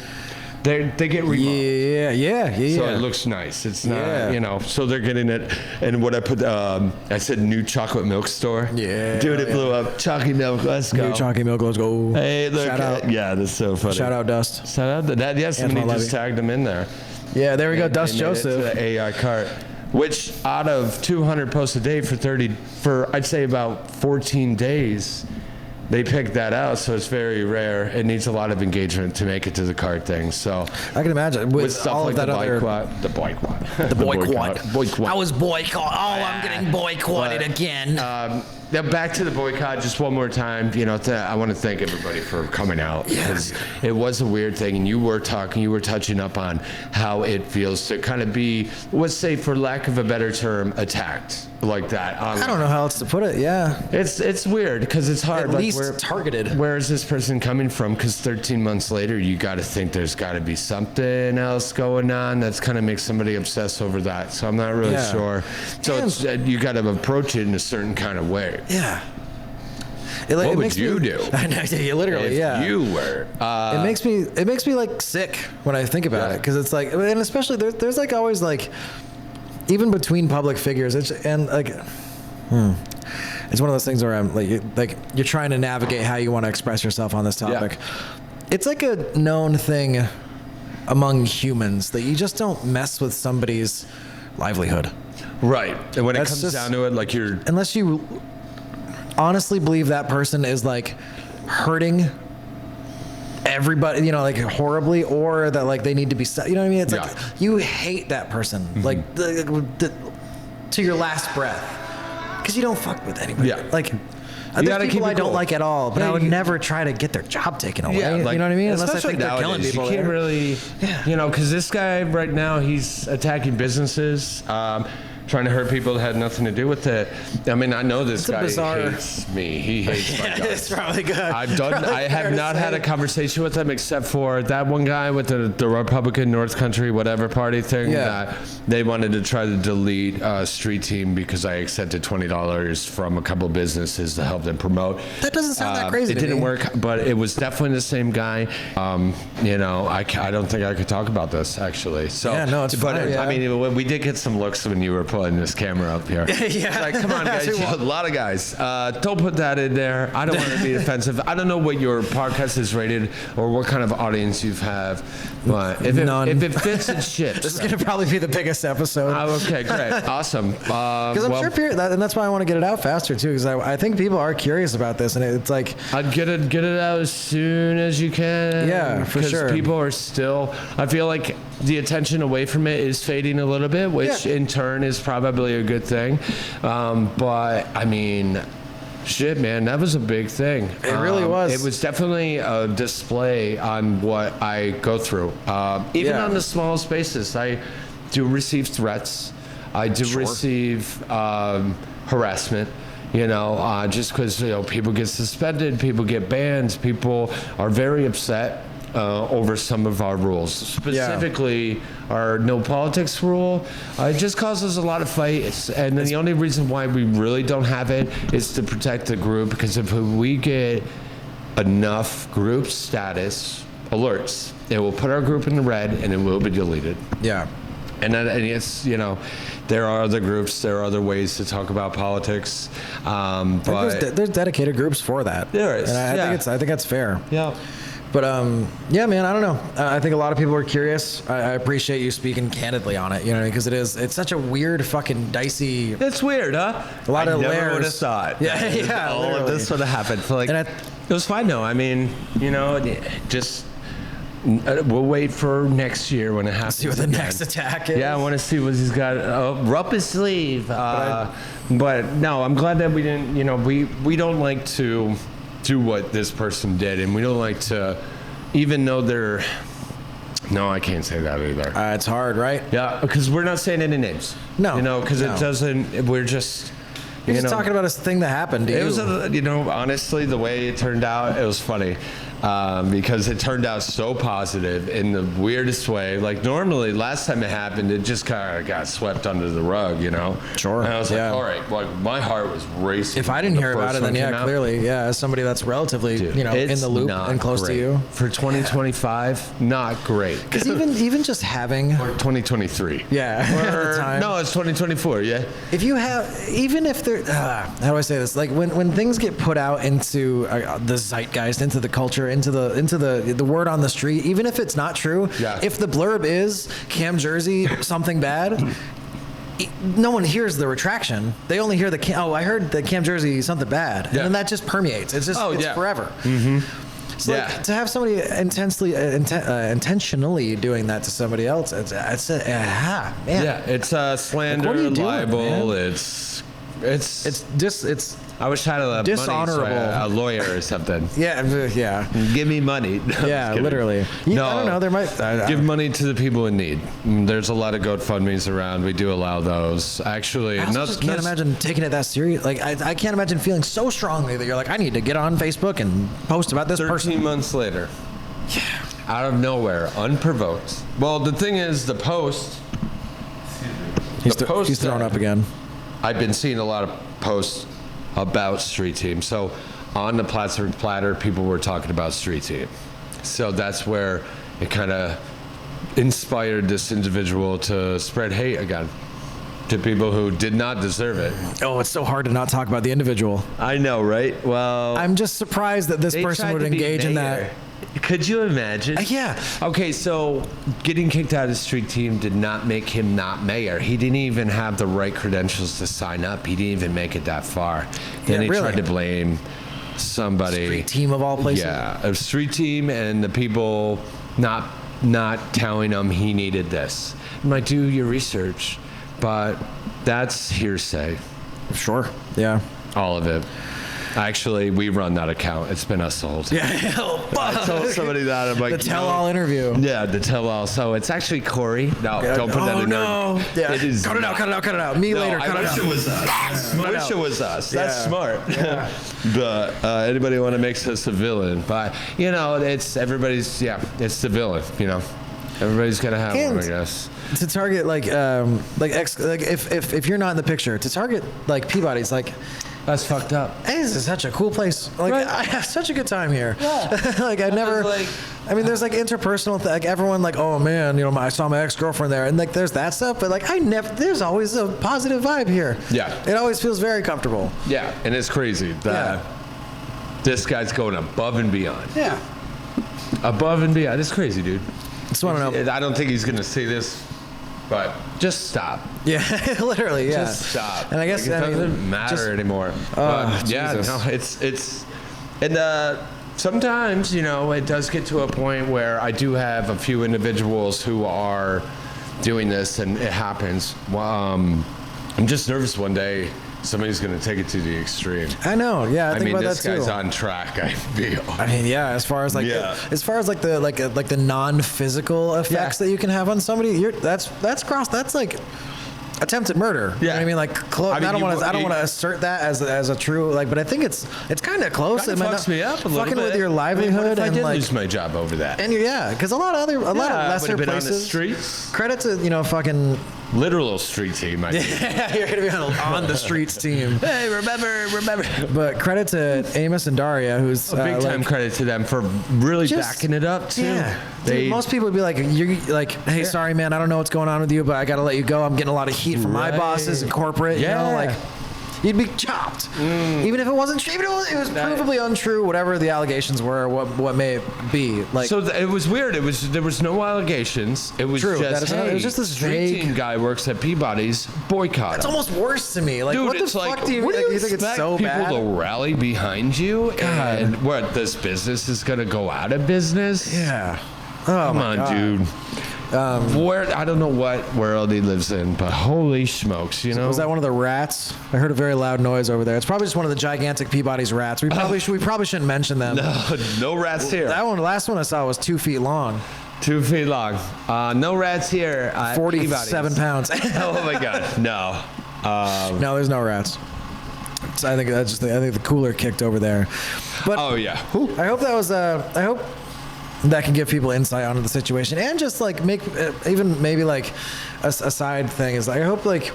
They get remodeled. Yeah. So it looks nice. It's not, so they're getting it. And what I put, I said new chocolate milk store. Yeah. Dude, it blew up. Chalky milk, let's go. New Chalky milk, let's go. Hey, look. Shout out. Yeah, that's so funny. Shout out Dust. Shout out to that. Yes, somebody just tagged him in there. Yeah, there we go. They Dust made it Joseph. to the AI cart, which out of 200 posts a day for I'd say about 14 days, they picked that out, so it's very rare. It needs a lot of engagement to make it to the cart thing. So I can imagine with stuff all like of that the boycott. I was boycott. Oh, I'm getting boycotted again. Now back to the boycott just one more time. I want to thank everybody for coming out because it was a weird thing, and you were touching up on how it feels to kind of be, let's say, for lack of a better term, attacked like that. Online. I don't know how else to put it. Yeah, it's weird because it's hard. At least targeted. Where is this person coming from? Because 13 months later, you got to think there's got to be something else going on that's kind of makes somebody obsess over that. So I'm not really sure. So you got to approach it in a certain kind of way. Yeah. What would you do? I know, literally, if you were. It makes me like sick when I think about it, because it's like, and especially there's like always like, even between public figures, it's one of those things where I'm like you're trying to navigate how you want to express yourself on this topic. Yeah. It's like a known thing among humans that you just don't mess with somebody's livelihood. Right. And when it comes down to it, unless you honestly believe that person is like hurting everybody, like horribly, or that like they need to be, you know what I mean? It's like you hate that person, like to your last breath, Because you don't fuck with anybody. Yeah. Like, You there's gotta keep people it I don't cool. like at all, but Yeah, I would you- never try to get their job taken away. Yeah, like, you know what I mean? Unless I especially think they're killing nowadays, people. you can't there. really, you know, because this guy right now, he's attacking businesses, trying to hurt people that had nothing to do with it. I mean, I know this a guy bizarre- hates me. He hates my Yeah, guts. it's probably good. I Probably fair have to not say. had a conversation with him except for that one guy with the Republican North Country whatever party thing Yeah. that they wanted to try to delete Street Team because I accepted $20 from a couple of businesses to help them promote. That doesn't sound that crazy It to didn't me. work, but it was definitely the same guy. You know, I don't think I could talk about this actually. So, Yeah, no, it's but fine, yeah. I mean, we did get some looks when you were pulling this camera up here. Yeah. It's like, come on, guys, Yes, we a lot of guys. Don't put that in there. I don't want to be offensive. I don't know what your podcast is rated or what kind of audience you have, but None. if it fits, it ships. This is going to probably be the biggest episode. Okay, great, awesome. Because I'm sure and that's why I want to get it out faster too. Because I think people are curious about this, and it's like, I'd get it out as soon as you can. Yeah, for sure. Because people are still. I feel like the attention away from it is fading a little bit, which Yeah. in turn is probably a good thing. But I mean, shit, man, that was a big thing. It really was. It was definitely a display on what I go through. Even Yeah. on the small spaces, I do receive threats. I do receive harassment. You know, just because people get suspended, people get banned, people are very upset over some of our rules, specifically our no politics rule. It just causes a lot of fights, and then the only reason why we really don't have it is to protect the group. Because if we get enough group status alerts, it will put our group in the red, and it will be deleted. yeah. And it's, there are other groups, there are other ways to talk about politics, but There's dedicated groups for that. There is, And I think that's fair. yeah. But yeah, man, I don't know. I think a lot of people are curious. I appreciate you speaking candidly on it, because it's such a weird, fucking dicey. It's weird, huh? A lot of I never layers. would have thought. Yeah, yeah, all of literally. this would have happened. Like, And it was fine though. I mean, just we'll wait for next year when it happens. See what the again. next attack is. Yeah, I want to see what he's got up his sleeve. But no, I'm glad that we didn't. We don't like to do what this person did, and we don't like to, even though they're. No, I can't say that either. It's hard, right? Yeah, because we're not saying any names. No, because no. it doesn't. We're just. You're just talking about a thing that happened to It you. was, honestly, the way it turned out, it was funny. Because it turned out so positive in the weirdest way. Like normally, last time it happened, it just kind of got swept under the rug, Sure, And I was yeah. like, all right, like my heart was racing. If I when didn't the hear about first it, then one yeah, came out. clearly, yeah, as somebody that's relatively, Dude, in it's the loop not and close great. to you. For 2025, not great. Because even just having, Or 2023. yeah, at the Or, time. no, it's 2024, yeah. If you have, even if they're, how do I say this? Like when things get put out into the zeitgeist, into the culture, into the word on the street, even if it's not true, Yeah. if the blurb is Cam Jersey something bad, no one hears the retraction. They only hear I heard the Cam Jersey something bad, Yeah. and then that just permeates. It's just it's yeah. forever. Mm-hmm. So Yeah. like, to have somebody intentionally doing that to somebody else, it's man. Yeah, it's slander, what are you doing, libel. man? It's. I wish I had a dishonorable. money, so a lawyer or something. yeah. Give me money. No, I'm Yeah, kidding. literally. No, I don't know. There might give money to the people in need. There's a lot of GoFundMes around. We do allow those. Actually, I also just can't imagine taking it that serious. Like I can't imagine feeling so strongly that you're like, I need to get on Facebook and post about this 13 person. months later, out of nowhere, unprovoked. Well, the thing is, the post. He's post thrown said- up again. I've been seeing a lot of posts about Street Team. So on the Plattsburgh Platter, people were talking about Street Team. So that's where it kind of inspired this individual to spread hate again to people who did not deserve it. Oh, it's so hard to not talk about the individual. I know, right? Well, I'm just surprised that this they person tried would to be engage in mayor. that. Could you imagine? Yeah. Okay, so getting kicked out of the Street Team did not make him not mayor. He didn't even have the right credentials to sign up. He didn't even make it that far. Then he really? tried to blame somebody. Street Team of all places. Yeah, a Street Team and the people not telling him he needed this. I'm like, do your research, but that's hearsay. Sure. Yeah. All of it. Actually, we run that account. It's been us the whole time. Yeah. I told somebody that. I'm like, The tell-all interview. Yeah, the tell-all. So it's actually Corey. No, don't put that in there. Oh, no. Yeah. It is. Cut it out. Me later, cut it out. I wish it was us. I wish it was us. That's Yeah. smart. Yeah. But anybody want to make us a villain? But, it's everybody's, it's the villain, Everybody's got to have one, I guess. To target, if you're not in the picture, to target, Peabody's, That's fucked up. hey, this is such a cool place. Right. I have such a good time here. Yeah. I never. There's interpersonal. Everyone oh man, I saw my ex-girlfriend there, and there's that stuff. But I never. There's always a positive vibe here. Yeah. It always feels very comfortable. Yeah, and it's crazy that this guy's going above and beyond. Yeah. Above and beyond. It's crazy, dude. Just want to know. I don't think he's going to see this, but just stop. Yeah, literally. Yeah. Just stop. And I guess it doesn't matter anymore. But Jesus. And sometimes it does get to a point where I do have a few individuals who are doing this, and it happens. I'm just nervous one day somebody's going to take it to the extreme. I know. Yeah, I think about this that too. guy's on track. I feel. As far as the non-physical effects that you can have on somebody, that's attempted murder. Yeah. You know what I mean? I don't want to assert that as a true but I think it's kind of close. It fucks me up a little fucking bit. with your livelihood. I did lose my job over that. And because a lot of lesser been places. On the streets. Credit to fucking literal street team. Yeah, you're gonna be on the streets team. Hey, remember. But credit to Amos and Daria, who's a big time credit to them for really backing it up too. Yeah. Dude, most people would be like, hey, sorry man, I don't know what's going on with you, but I gotta let you go. I'm getting a lot of heat from my bosses and corporate. You'd be chopped. Even if it wasn't true, even if it was provably untrue, whatever the allegations were, what may it be. So it was weird. There was no allegations. It was true. just, it was just this street team guy works at Peabody's, boycott. It's almost worse to me. Dude, what the fuck do you think it's so people bad? to rally behind you? God. And what, this business is going to go out of business? Yeah. Come on, dude. I don't know what world he lives in, but holy smokes, Was that one of the rats? I heard a very loud noise over there. It's probably just one of the gigantic Peabody's rats. We probably shouldn't mention them. No rats here. The last one I saw was 2 feet long. 2 feet long. No rats here. 47 pounds. Oh my God, no. No, there's no rats. So I think the cooler kicked over there. But oh yeah. I hope that was. I hope that can give people insight onto the situation, and just make even maybe a side thing is I hope it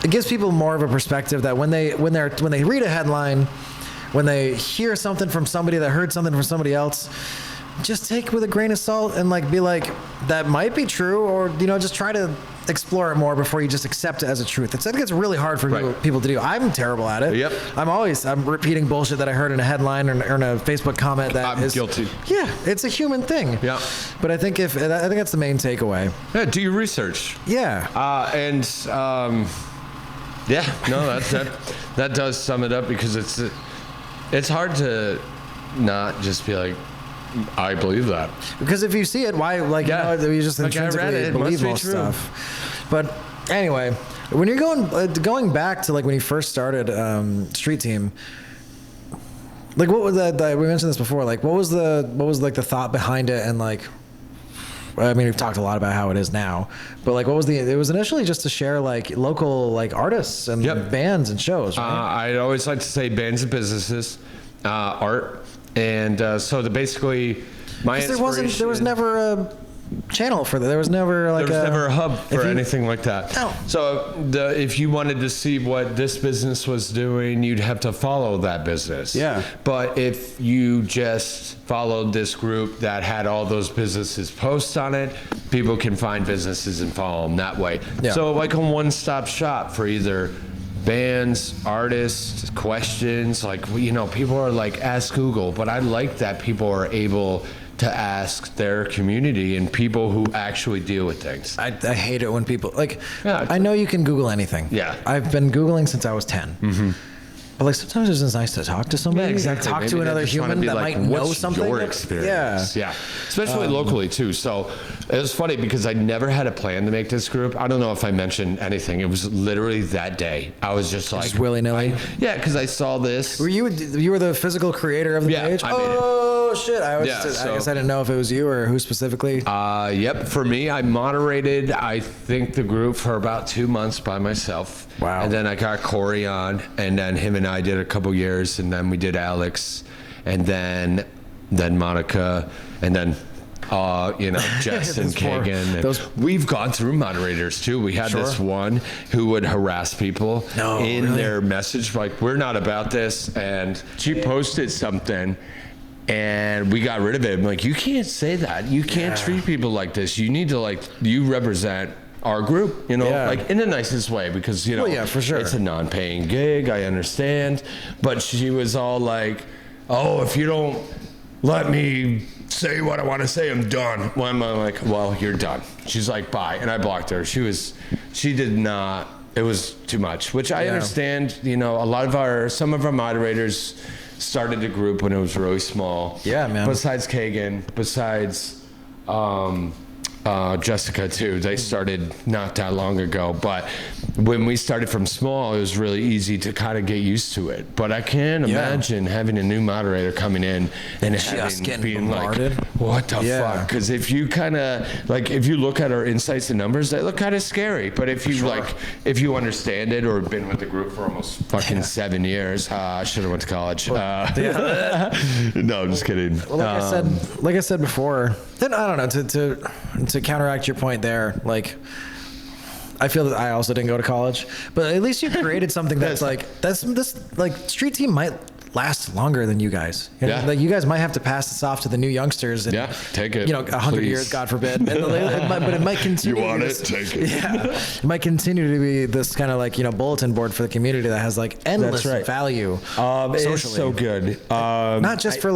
gives people more of a perspective that when they read a headline, when they hear something from somebody that heard something from somebody else, just take it with a grain of salt and be that might be true, or just try to explore it more before you just accept it as a truth. I think it's really hard for people to do. I'm terrible at it. Yep. I'm repeating bullshit that I heard in a headline or in a Facebook comment that I'm guilty. Yeah, it's a human thing. Yeah. But I think that's the main takeaway. Yeah, do your research. Yeah. That does sum it up, because it's hard to not just be like, I believe that. Because if you see it, why you just intrinsically believe most stuff. But anyway, when you're going back to when you first started Street Team, what was that? We mentioned this before. What was the thought behind it? And we've talked a lot about how it is now, but what was it was initially just to share local artists and bands and shows, right? I'd always like to say bands and businesses, art, and basically my inspiration. There was never a channel for that. There was never never a hub for anything like that. No. So if you wanted to see what this business was doing, you'd have to follow that business. Yeah. But if you just followed this group that had all those businesses posts on it, people can find businesses and follow them that way. Yeah. So a one-stop shop for either bands, artists, questions. People are ask Google, but I like that people are able to ask their community and people who actually deal with things. I hate it when people I know you can Google anything. Yeah. I've been Googling since I was 10. Mm-hmm. But like sometimes it's just nice to talk to somebody. Yeah, exactly. Talk Maybe to they another just wanna human be that like, might know what's something. your Yeah. experience? Yeah. Especially locally too. So it was funny because I never had a plan to make this group. I don't know if I mentioned anything. It was literally that day. I was just like, willy-nilly. Yeah, because I saw this. Were you were the physical creator of the page? I made it. Oh shit! I Yeah, guess I didn't know if it was you or who specifically. Yep. For me, I moderated, I think, the group for about 2 months by myself. Wow. And then I got Corey on, and then him and I did a couple years, and then we did Alex, and then Monica, and then Jess and Kagan. We've gone through moderators too. We had this one who would harass people in their message, like, we're not about this, and she posted something. And we got rid of it. I'm like, you can't say that. You can't treat people like this. You need to you represent our group, like in the nicest way, because, for sure. It's a non-paying gig. I understand. But she was all like, oh, if you don't let me say what I want to say, I'm done. Well, I'm like, well, you're done. She's like, bye. And I blocked her. She did not, it was too much, which I understand. Some of our moderators started a group when it was really small. Yeah, man. Besides Kagan, besides Jessica too. They started not that long ago, but when we started from small, it was really easy to kind of get used to it. But I can't imagine having a new moderator coming in and being bombarded. like, what the fuck? Because if you kind of if you look at our insights and numbers, they look kind of scary. But if you if you understand it or been with the group for almost fucking 7 years, I should have went to college. No, I'm just kidding. Well, like I said before, then I don't know, to counteract your point there, I feel that I also didn't go to college, but at least you created something that's Street Team might last longer than you guys. Like you guys might have to pass this off to the new youngsters. And, take it. 100 years, God forbid. But it might continue. You want it? Take it. Yeah, it might continue to be this kind of bulletin board for the community that has endless value. It's so good. Not just for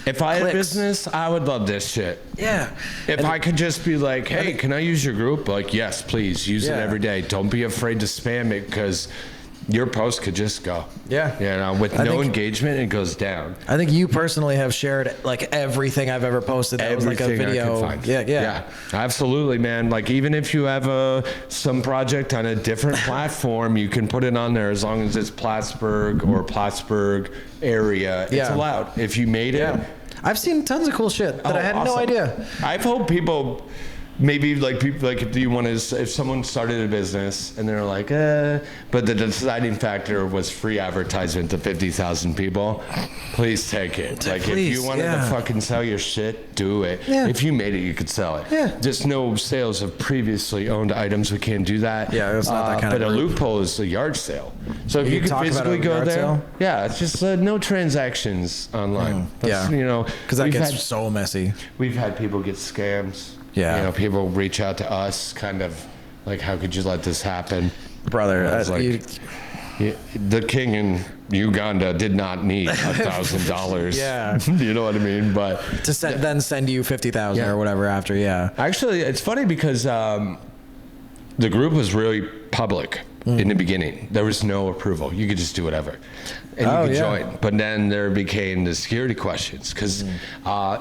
if I had a clicks. business, I would love this shit. Yeah. If I could just be like, hey, can I use your group? Yes, please use it every day. Don't be afraid to spam it, because your post could just go. Yeah. With no engagement, it goes down. I think you personally have shared everything I've ever posted. That was a video. I could find. Yeah. Absolutely, man. Even if you have some project on a different platform, you can put it on there as long as it's Plattsburgh or Plattsburgh area. It's allowed. If you made it. I've seen tons of cool shit that I had no idea. I've hoped people. Maybe if someone started a business and they're like, but the deciding factor was free advertisement to 50,000 people, please take it. If you wanted to fucking sell your shit, do it. Yeah. If you made it, you could sell it. Yeah. Just no sales of previously owned items. We can't do that. Yeah, it's not that kind of But group. a loophole is a yard sale. So if you could talk physically about a go yard there, sale? it's just no transactions online. Because that gets so messy. We've had people get scams. Yeah. People reach out to us kind of how could you let this happen? Brother, the king in Uganda did not need $1,000. Yeah. You know what I mean? But to then send you 50,000 or whatever after, Actually, it's funny because the group was really public in the beginning. There was no approval. You could just do whatever. And you could join. But then there became the security questions, because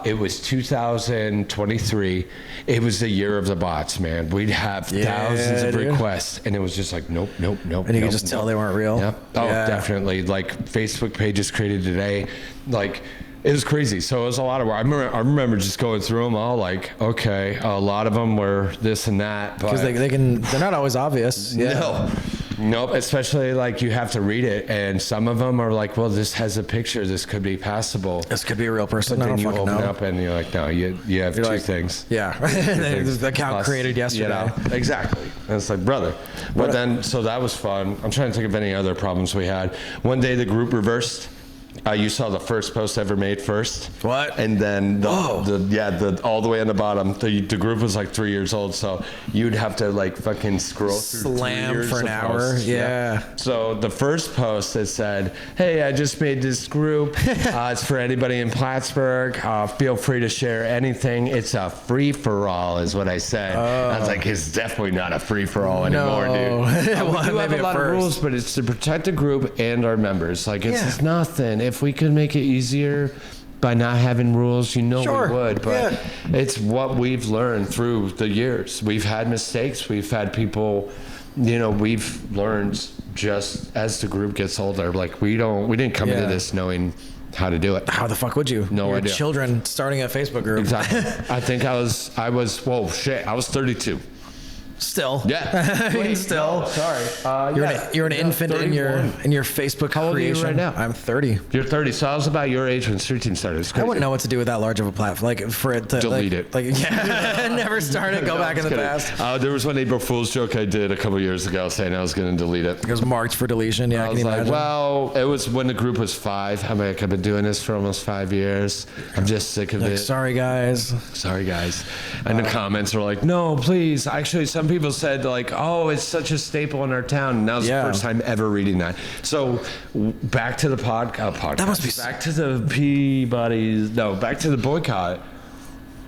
it was 2023. It was the year of the bots, man. We'd have thousands of requests, and it was just nope. And you could just tell they weren't real. Yep. Oh, definitely. Facebook pages created today. It was crazy. So it was a lot of work. I remember just going through them all okay, a lot of them were this and that. Because they're not always obvious. Yeah. Nope. Especially you have to read it. And some of them are well, this has a picture. This could be passable. This could be a real person. But then you open up and you're no, you have two things. Yeah. The account created yesterday. Exactly. And it's brother. But then, so that was fun. I'm trying to think of any other problems we had. One day the group reversed. You saw the first post ever made first. What? And then all the way on the bottom, the group was like 3 years old, so you'd have to like fucking scroll through Slam 3 years for an of hour. posts. Yeah. So the first post that said, "Hey, I just made this group. It's for anybody in Plattsburgh. Feel free to share anything. It's a free for all," is what I said. I was like, "It's definitely not a free for all anymore, dude." Well, We do have maybe a at lot of first. rules, but it's to protect the group and our members. Like it's Yeah. nothing. If we could make it easier by not having rules, we would. But it's what we've learned through the years. We've had mistakes. We've had people, we've learned just as the group gets older. Like we didn't come into this knowing how to do it. How the fuck would you? No Your idea. Children starting a Facebook group. Exactly. I think I was, whoa, shit. I was 32. Still. Yeah. I mean, still. No, sorry. You're an infant in your Facebook How old are you creation. right now? I'm 30. You're 30, so I was about your age when streeting started. It's I crazy. wouldn't know what to do with that large of a platform. Like for it to Delete it. Like never start it. Go back in the past. There was one April Fool's joke I did a couple years ago saying I was going to delete it. It was marked for deletion. Yeah, I can was you like, imagine? well, it was when the group was 5. I'm like, I've been doing this for almost 5 years. I'm just sick of Like, it. sorry guys. Sorry, guys. And the comments were like, no, please. Actually, some people said like, oh, it's such a staple in our town. And that was the first time ever reading that. So back to the podcast. That must be back to the Peabody's. No, back to the boycott.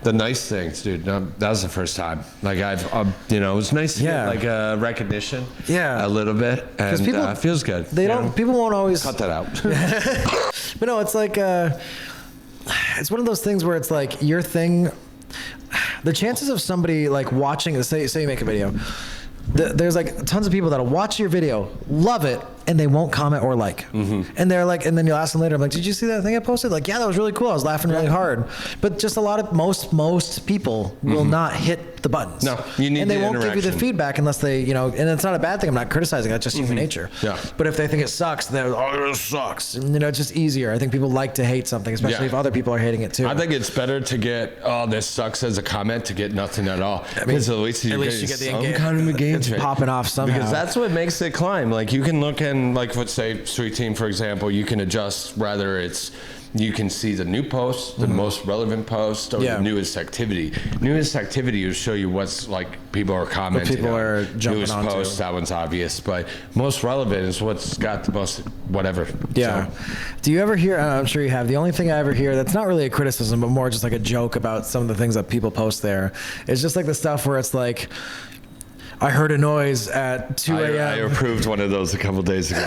The nice things, dude. No, that was the first time. Like it was nice to get like a recognition. Yeah. A little bit, and people- it feels good. They don't. People won't always Cut that out. But no, it's like it's one of those things where it's like your thing. The chances of somebody like watching, say you make a video, there's like tons of people that'll watch your video, love it, and they won't comment or like. Mm-hmm. And they're like, and then you'll ask them later, I'm like, did you see that thing I posted? Like, yeah, that was really cool. I was laughing really hard. But just a lot of most people will not hit the buttons. No, you need and they the won't give you the interaction. feedback unless they, and it's not a bad thing. I'm not criticizing. That's just human nature. Yeah. But if they think it sucks, they're it sucks. And, it's just easier. I think people like to hate something, especially if other people are hating it too. I think it's better to get this sucks as a comment to get nothing at all. Because at least you get the some kind of engagement. It's popping off somehow. Because that's what makes it climb. Like you can look in, like let's say Street Team, for example, you can adjust whether it's you can see the new post, the most relevant post, or the newest activity. Newest activity will show you what's like people are commenting. people on. are jumping newest onto. post, that one's obvious, but most relevant is what's got the most whatever. Yeah. So, Do you ever hear, I'm sure you have, the only thing I ever hear that's not really a criticism, but more just like a joke about some of the things that people post there, is just like the stuff where it's like, I heard a noise at 2 I a.m. approved one of those a couple days ago,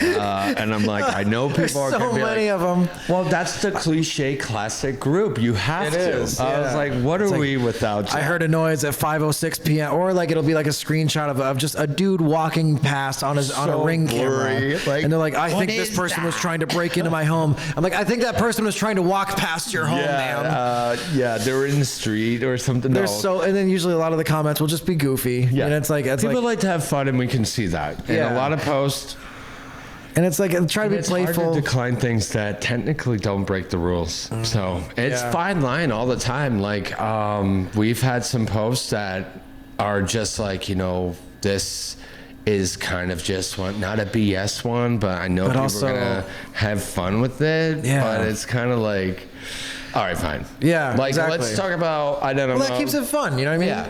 and I'm like, I know people There's are so gonna be many like, of them. well, that's the cliche classic group. You have It to. is, I was yeah. like, what It's are like, we without you? I heard a noise at 5:06 p.m. Or like it'll be like a screenshot of just a dude walking past on a So ring blurry. camera, Like, and they're like, I what think this is person was that? trying to break into my home. I'm like, I think that person was trying to walk past your home, man. Yeah, they were in the street or something. They're No. so, and then usually a lot of the comments will just be goofy. Yeah. And it's like, people like to have fun, and we can see that. And Yeah. a lot of posts. and it's like, try to be It's playful. hard to decline things that technically don't break the rules. So it's Yeah. fine line all the time. Like we've had some posts that are just like, this is kind of just one, not a BS one, but I know But people also- are gonna have fun with it. Yeah. But it's kind of like, all right, fine. Yeah, Like exactly. let's talk about, I don't know. Well, that keeps it fun. You know what I mean? Yeah.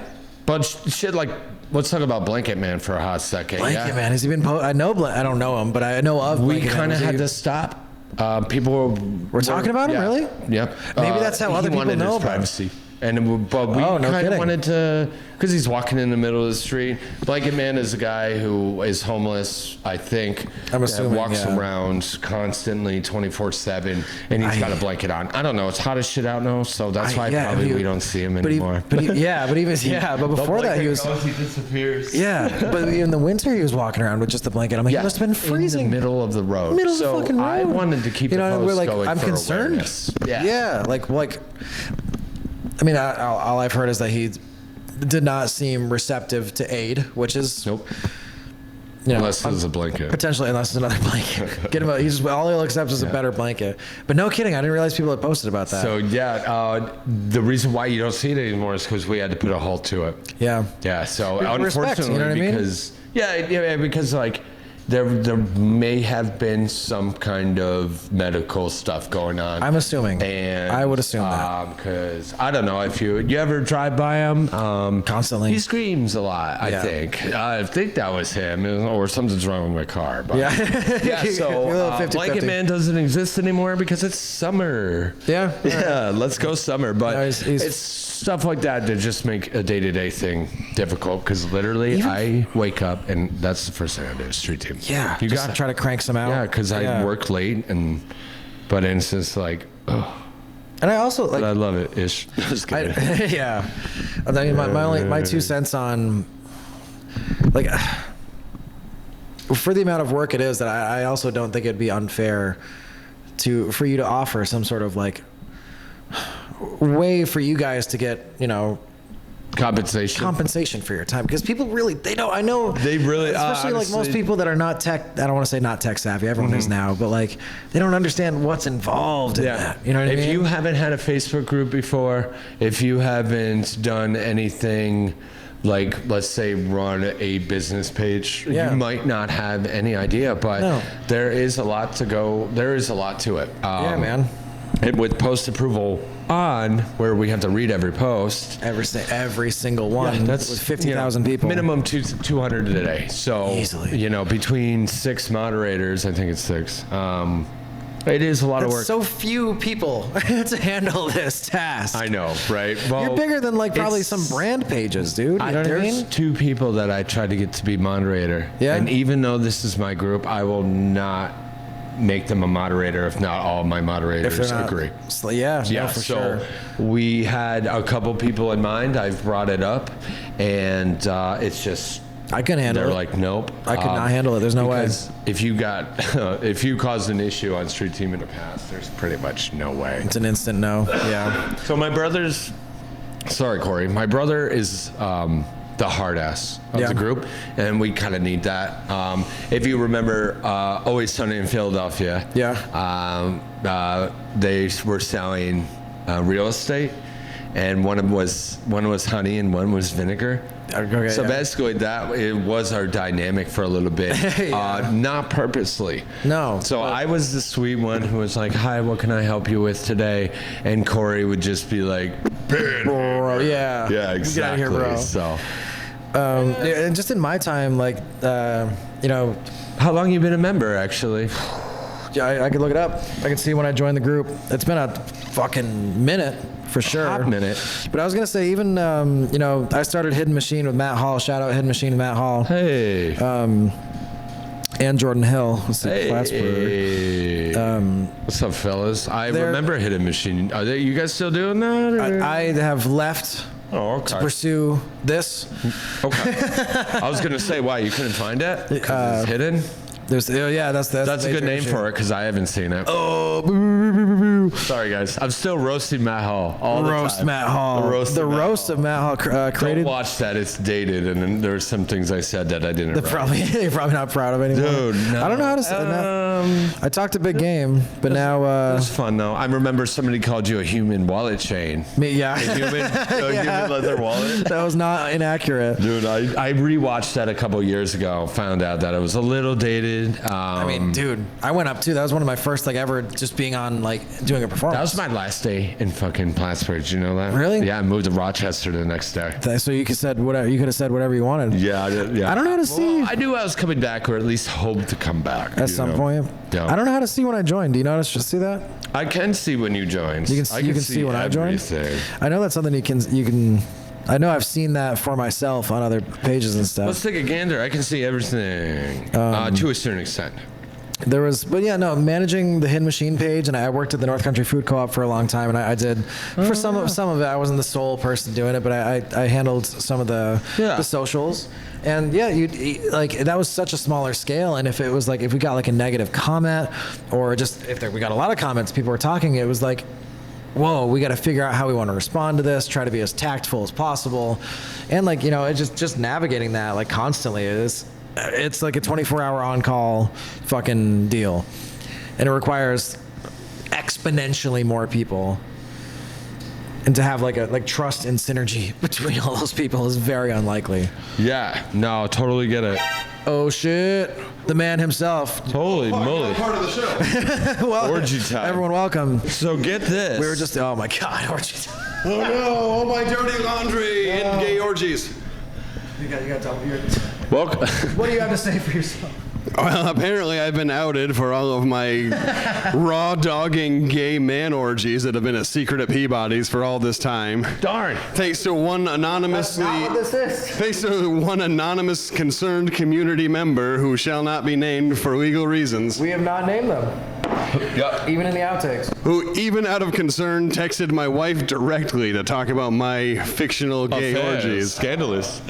But shit like, let's talk about Blanket Man for a hot second. Blanket yeah. Man, has he been? I know, I don't know him, but I know of. We Blanket Man. kind of Was had he- to stop. People were talking about him, yeah. really? Yep. Maybe that's how he other people wanted know his about him. privacy. But we Oh, no kind of kidding. wanted to, because he's walking in the middle of the street. Blanket Man is a guy who is homeless, I think. I'm that assuming, walks yeah. around constantly 24/7, and he's got a blanket on. I don't know. It's hot as shit out now, so that's why probably we don't see him anymore. But before that he was. He disappears. Yeah, but in the winter he was walking around with just a blanket. I'm like, he must have been freezing. in the middle of the road. Middle of the so fucking road. I wanted to keep the and post we're like, going I'm for concerned. awareness. Yeah, like. I mean, all I've heard is that he did not seem receptive to aid, which is Nope. you know, Unless it's a blanket. potentially, unless it's another blanket. Get him. All he'll accept is a better blanket. But no kidding, I didn't realize people had posted about that. So yeah, the reason why you don't see it anymore is because we had to put a halt to it. yeah. Yeah. So Respect, unfortunately, you know what I mean? because because like there may have been some kind of medical stuff going on. I'm assuming. And I would assume that. Because I don't know if you ever drive by him. Constantly. He screams a lot. Yeah. I think that was him, or something's wrong with my car. But Yeah. So 50-50. Blanket Man doesn't exist anymore because it's summer. Yeah. Let's go summer. But No, he's- it's stuff like that just make a day-to-day thing difficult because literally I wake up and that's the first thing I do is street team. Yeah. You just got to try to crank some out. Yeah, because I work late but it's just like, oh. And I also like. But I love it. Ish. Just kidding. Yeah. I mean, my 2 cents on like for the amount of work it is that I also don't think it'd be unfair for you to offer some sort of like way for you guys to get, compensation for your time, because people really I know they really especially like most people that are not tech, I don't want to say not tech savvy, everyone is now, but like they don't understand what's involved in that. You know what I mean? If you haven't had a Facebook group before, if you haven't done anything like, let's say, run a business page, you might not have any idea, but there is a lot to it. Yeah, man. And with post approval on, where we have to read every post, every single one, that's with 50,000 people, minimum 200 a day. So easily, between 6 moderators, I think it's 6. It is a lot of work. So few people to handle this task. I know, right? Well, you're bigger than like probably some brand pages, dude. There's 2 people that I tried to get to be moderator. Yeah. And even though this is my group, I will not make them a moderator if not all my moderators agree. Yeah, for sure. We had a couple people in mind. I've brought it up, and it's just I couldn't handle it. They're like, nope. I could not handle it. There's no way. If you caused an issue on Street Team in the past, there's pretty much no way. It's an instant no. Yeah. So sorry, Corey. My brother is the hard ass of the group, and we kind of need that. If you remember Always Sunny in Philadelphia, they were selling real estate, and one was honey and one was vinegar. Okay, so basically it was our dynamic for a little bit, not purposely. No. So I was the sweet one who was like, hi, what can I help you with today? And Corey would just be like, bro, yeah, exactly. Get out of here, bro. So and just in my time, like, how long you been a member, actually? Yeah, I could look it up. I can see when I joined the group. It's been a fucking minute for sure. Hot minute. But I was gonna say, even I started Hidden Machine with Matt Hall. Shout out Hidden Machine with Matt Hall. Hey. And Jordan Hill. Hey. What's up, fellas? I remember Hidden Machine. Are you guys still doing that? I have left. To pursue this. Okay. I was gonna say, why you couldn't find it? Because it's hidden. That's a good name for it, because I haven't seen it. Oh, sorry guys, I'm still roasting Matt Hall all the roast time. Matt Hall. The roast of Matt Hall created. Don't watch that; it's dated, and then there were some things I said that I didn't. They're probably not proud of anymore. Dude, no. I don't know how to say that. I talked a big game, but now it was fun though. I remember somebody called you a human wallet chain. Me, yeah. A human leather wallet. That was not inaccurate. Dude, I rewatched that a couple years ago. Found out that it was a little dated. I mean, dude, I went up too. That was one of my first ever just being on doing a performance. That was my last day in fucking Plattsburgh. You know that? Really? Yeah, I moved to Rochester the next day. So you could have said whatever you wanted. Yeah, I did. Yeah. I don't know how to see. I knew I was coming back, or at least hoped to come back at some point. Yeah. I don't know how to see when I joined. Do you know how to see that? I can see when you joined. You can see when I joined. I know that's something you can. I know I've seen that for myself on other pages and stuff. Let's take a gander. I can see everything to a certain extent. Managing the Hidden Machine page, and I worked at the North Country Food Co-op for a long time, and I did for some of it. I wasn't the sole person doing it, but I handled some of the socials. And that was such a smaller scale, and if it was if we got a negative comment, or just we got a lot of comments, people were talking, it was like, whoa, we got to figure out how we want to respond to this, try to be as tactful as possible. And it's just navigating that constantly it's like a 24-hour on-call fucking deal. And it requires exponentially more people. And to have trust and synergy between all those people is very unlikely. Yeah, no, totally get it. Oh shit! The man himself. Holy moly. Part of the show. Well, Orgy time. Everyone, welcome. So get this. We were just. Oh my god, orgy time. Oh no! All my dirty laundry and gay orgies. You got to tell me. Welcome. What do you have to say for yourself? Well, apparently I've been outed for all of my raw dogging gay man orgies that have been a secret at Peabody's for all this time. Darn. Thanks to one anonymously. Not what this is. Thanks to one anonymous concerned community member who shall not be named for legal reasons, We have not named them, Yep. even in the outtakes. who even out of concern texted my wife directly to talk about my fictional gay orgies. Scandalous.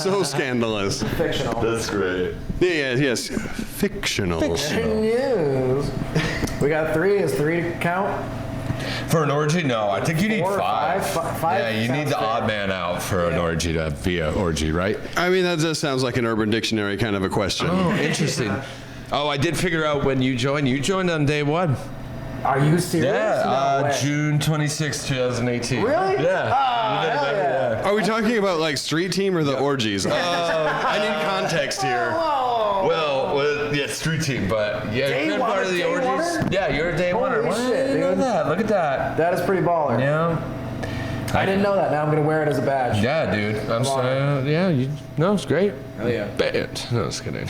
So scandalous. Fictional. That's great. Yes. Fictional. News. We got 3. Is 3 to count? For an orgy? No, I think you need 4 or 5. 5? Yeah, you need sounds the fair. odd man out for an orgy to be an orgy, right? I mean, that just sounds like an Urban Dictionary kind of a question. Oh, interesting. Oh, I did figure out when you joined. You joined on day 1. Are you serious? Yeah, No way. June 26, 2018. Really? Yeah. Oh, You did it hell better, yeah. Are we talking about like street team or the orgies? I need context here. Oh, Well, yeah, street team, but yeah, Day you're one- part of the day orgies. one-er? Yeah, you're a day Holy one. shit, Look at dude. that. Look at that. that is pretty baller. Yeah. I didn't know that. Now I'm going to wear it as a badge. Yeah, dude. I'm saying, yeah, no, it's great. Hell yeah. Band. No, just kidding.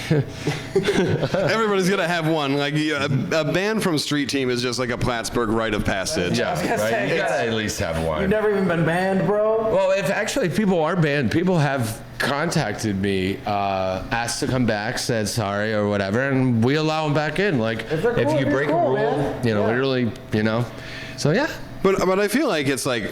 Everybody's gonna have one. Like a band from street team is just like a Plattsburgh rite of passage. Yeah, gonna right. say, You gotta it's- at least have You've one. never even been banned, bro? Well, if actually people are banned, people have contacted me, asked to come back, said sorry or whatever, and we allow them back in. Like, If they're if cool, you you're break cool, a rule, man. Yeah. literally, So yeah. But I feel like it's like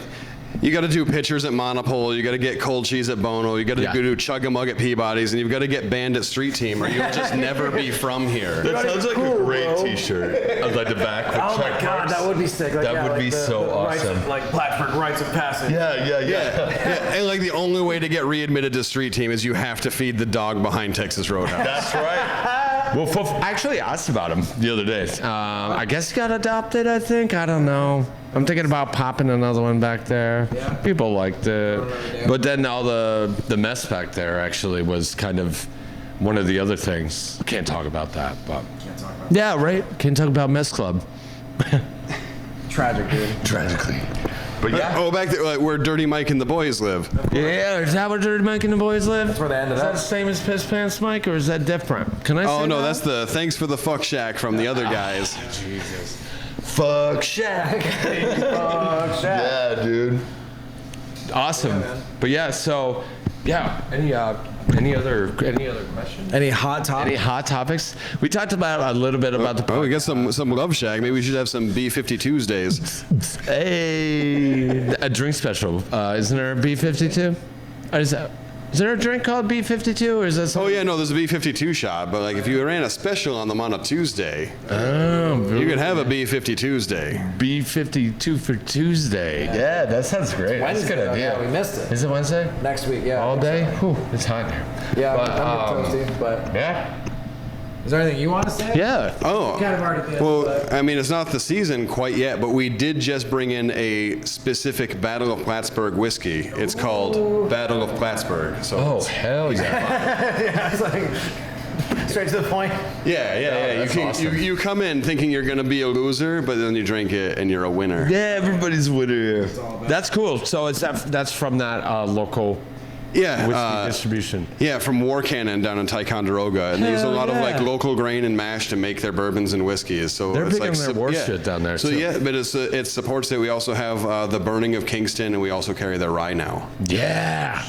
you got to do pictures at Monopole, you got to get cold cheese at Bono, you got to Yeah. go do Chug a Mug at Peabody's, and you've got to get banned at Street Team, or you'll just never be from here. That sounds like cool, a great bro. T-shirt. Of like the back with Oh my check god, marks. that would be sick. Like, That yeah, would like be the so rites of- awesome. like Plattsburgh rites of passage. Yeah. Yeah, and like the only way to get readmitted to Street Team is you have to feed the dog behind Texas Roadhouse. That's right. Well, I actually asked about him the other day. I guess he got adopted, I think. I don't know. I'm thinking about popping another one back there. Yeah. People liked it. But then all the mess back there actually was kind of one of the other things. Can't talk about that, but. Yeah, right? Can't talk about Mess Club. Tragic, dude. Tragically. But yeah. Oh, back there, like, where Dirty Mike and the boys live. Yeah, is that where Dirty Mike and the boys live? That's where they ended Is up. that the same as Piss Pants Mike, or is that different? Can I say Oh no, that? that's the thanks for the fuck shack from the other guys. Jesus. Fuck Shaq. Fuck, Shaq. Yeah, dude. Awesome. But yeah, so yeah. Any other questions? Any hot topics? Any hot topics? We talked about a little bit about the. Oh, we got some love shack. Maybe we should have some B50 Tuesdays. Hey, a drink special. Isn't there a B52? Or is there a drink called B52, or is that Oh something? yeah, no, there's a B52 shot, but like if you ran a special on them on a Tuesday, Oh, you could have a B50 Tuesday. B52 for Tuesday. Yeah, that sounds great. That's a good Wednesday, idea. yeah, we missed it. Is it Wednesday? Next week, yeah. All day? Whew, it's hot here. Yeah, But, I'm getting toasty, but Yeah. is there anything you want to say? Yeah. Oh, Kind of already did, well, but- I mean, it's not the season quite yet, but we did just bring in a specific Battle of Plattsburgh whiskey. It's called Battle of Plattsburgh. So Oh, hell yeah. Yeah, it's like straight to the point. yeah. that's awesome. You come in thinking you're gonna be a loser, but then you drink it and you're a winner. Yeah, everybody's winner here. That's cool. So that's from that local Yeah, whiskey distribution. yeah, from War Cannon down in Ticonderoga, and they use a Hell lot of like yeah. local grain and mash to make their bourbons and whiskeys. So They're it's big like on their war shit down there, So too. yeah, but it supports it. We also have the Burning of Kingston, and we also carry their rye now, Yeah.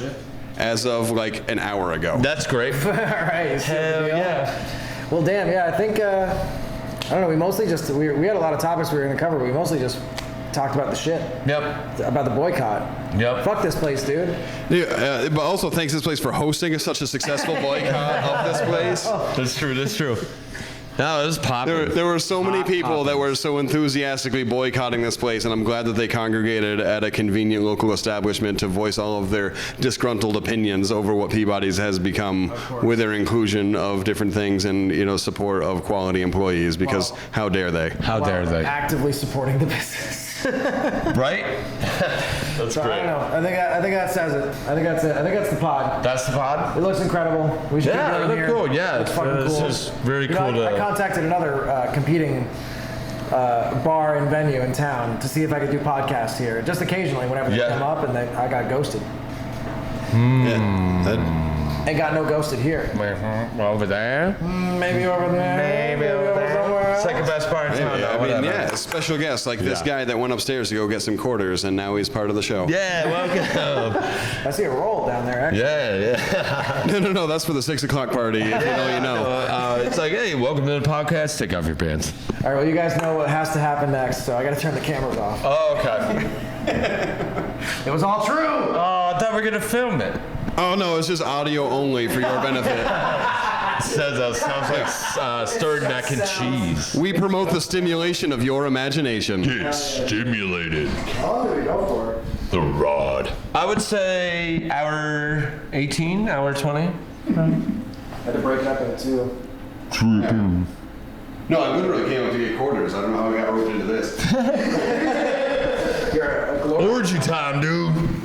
as of like an hour ago. That's great. All right. Hell yeah. Well, damn, yeah, I think, I don't know, we mostly just, we had a lot of topics we were going to cover, but we mostly just talked about the shit, Yep. about the boycott. Yep. Fuck this place, dude. Yeah, but also thanks this place for hosting such a successful boycott of this place. That's true. That's true. No, it was popping. There were so many people that were so enthusiastically boycotting this place, and I'm glad that they congregated at a convenient local establishment to voice all of their disgruntled opinions over what Peabody's has become with their inclusion of different things and support of quality employees. Because how dare they? How dare they? Actively supporting the business. Right? That's So great. I don't know. I think that says it. I think that's it. I think that's the pod. That's the pod? It looks incredible. We should Yeah, keep it doing looked here. cool. Yeah, It's fucking this cool. is very You know, cool I to- contacted another competing bar and venue in town to see if I could do podcasts here. Just occasionally, whenever they Yeah. come up, and I got ghosted. Yeah, that- Ain't got no ghosted here. Over there? Maybe over there. Maybe over there. somewhere else. Second best bar in town. I though, mean, whatever. yeah, special guest like this Yeah. guy that went upstairs to go get some quarters, and now he's part of the show. Yeah, welcome. I see a roll down there. Actually. Yeah. No, that's for the 6 o'clock party. If you know, you know. It's like, hey, welcome to the podcast. Take off your pants. All right. Well, you guys know what has to happen next, so I got to turn the cameras off. Oh, okay. It was all true. Oh, I thought we were going to film it. Oh no, it's just audio only for your benefit. It sounds like stirred mac and cheese. We promote the stimulation of your imagination. Get stimulated. How long did we go for? The rod. I would say hour 18, hour 20. I had to break it up into two. No, I literally came up to get quarters. I don't know how I got roped into this. You're a glory. Orgy time, dude.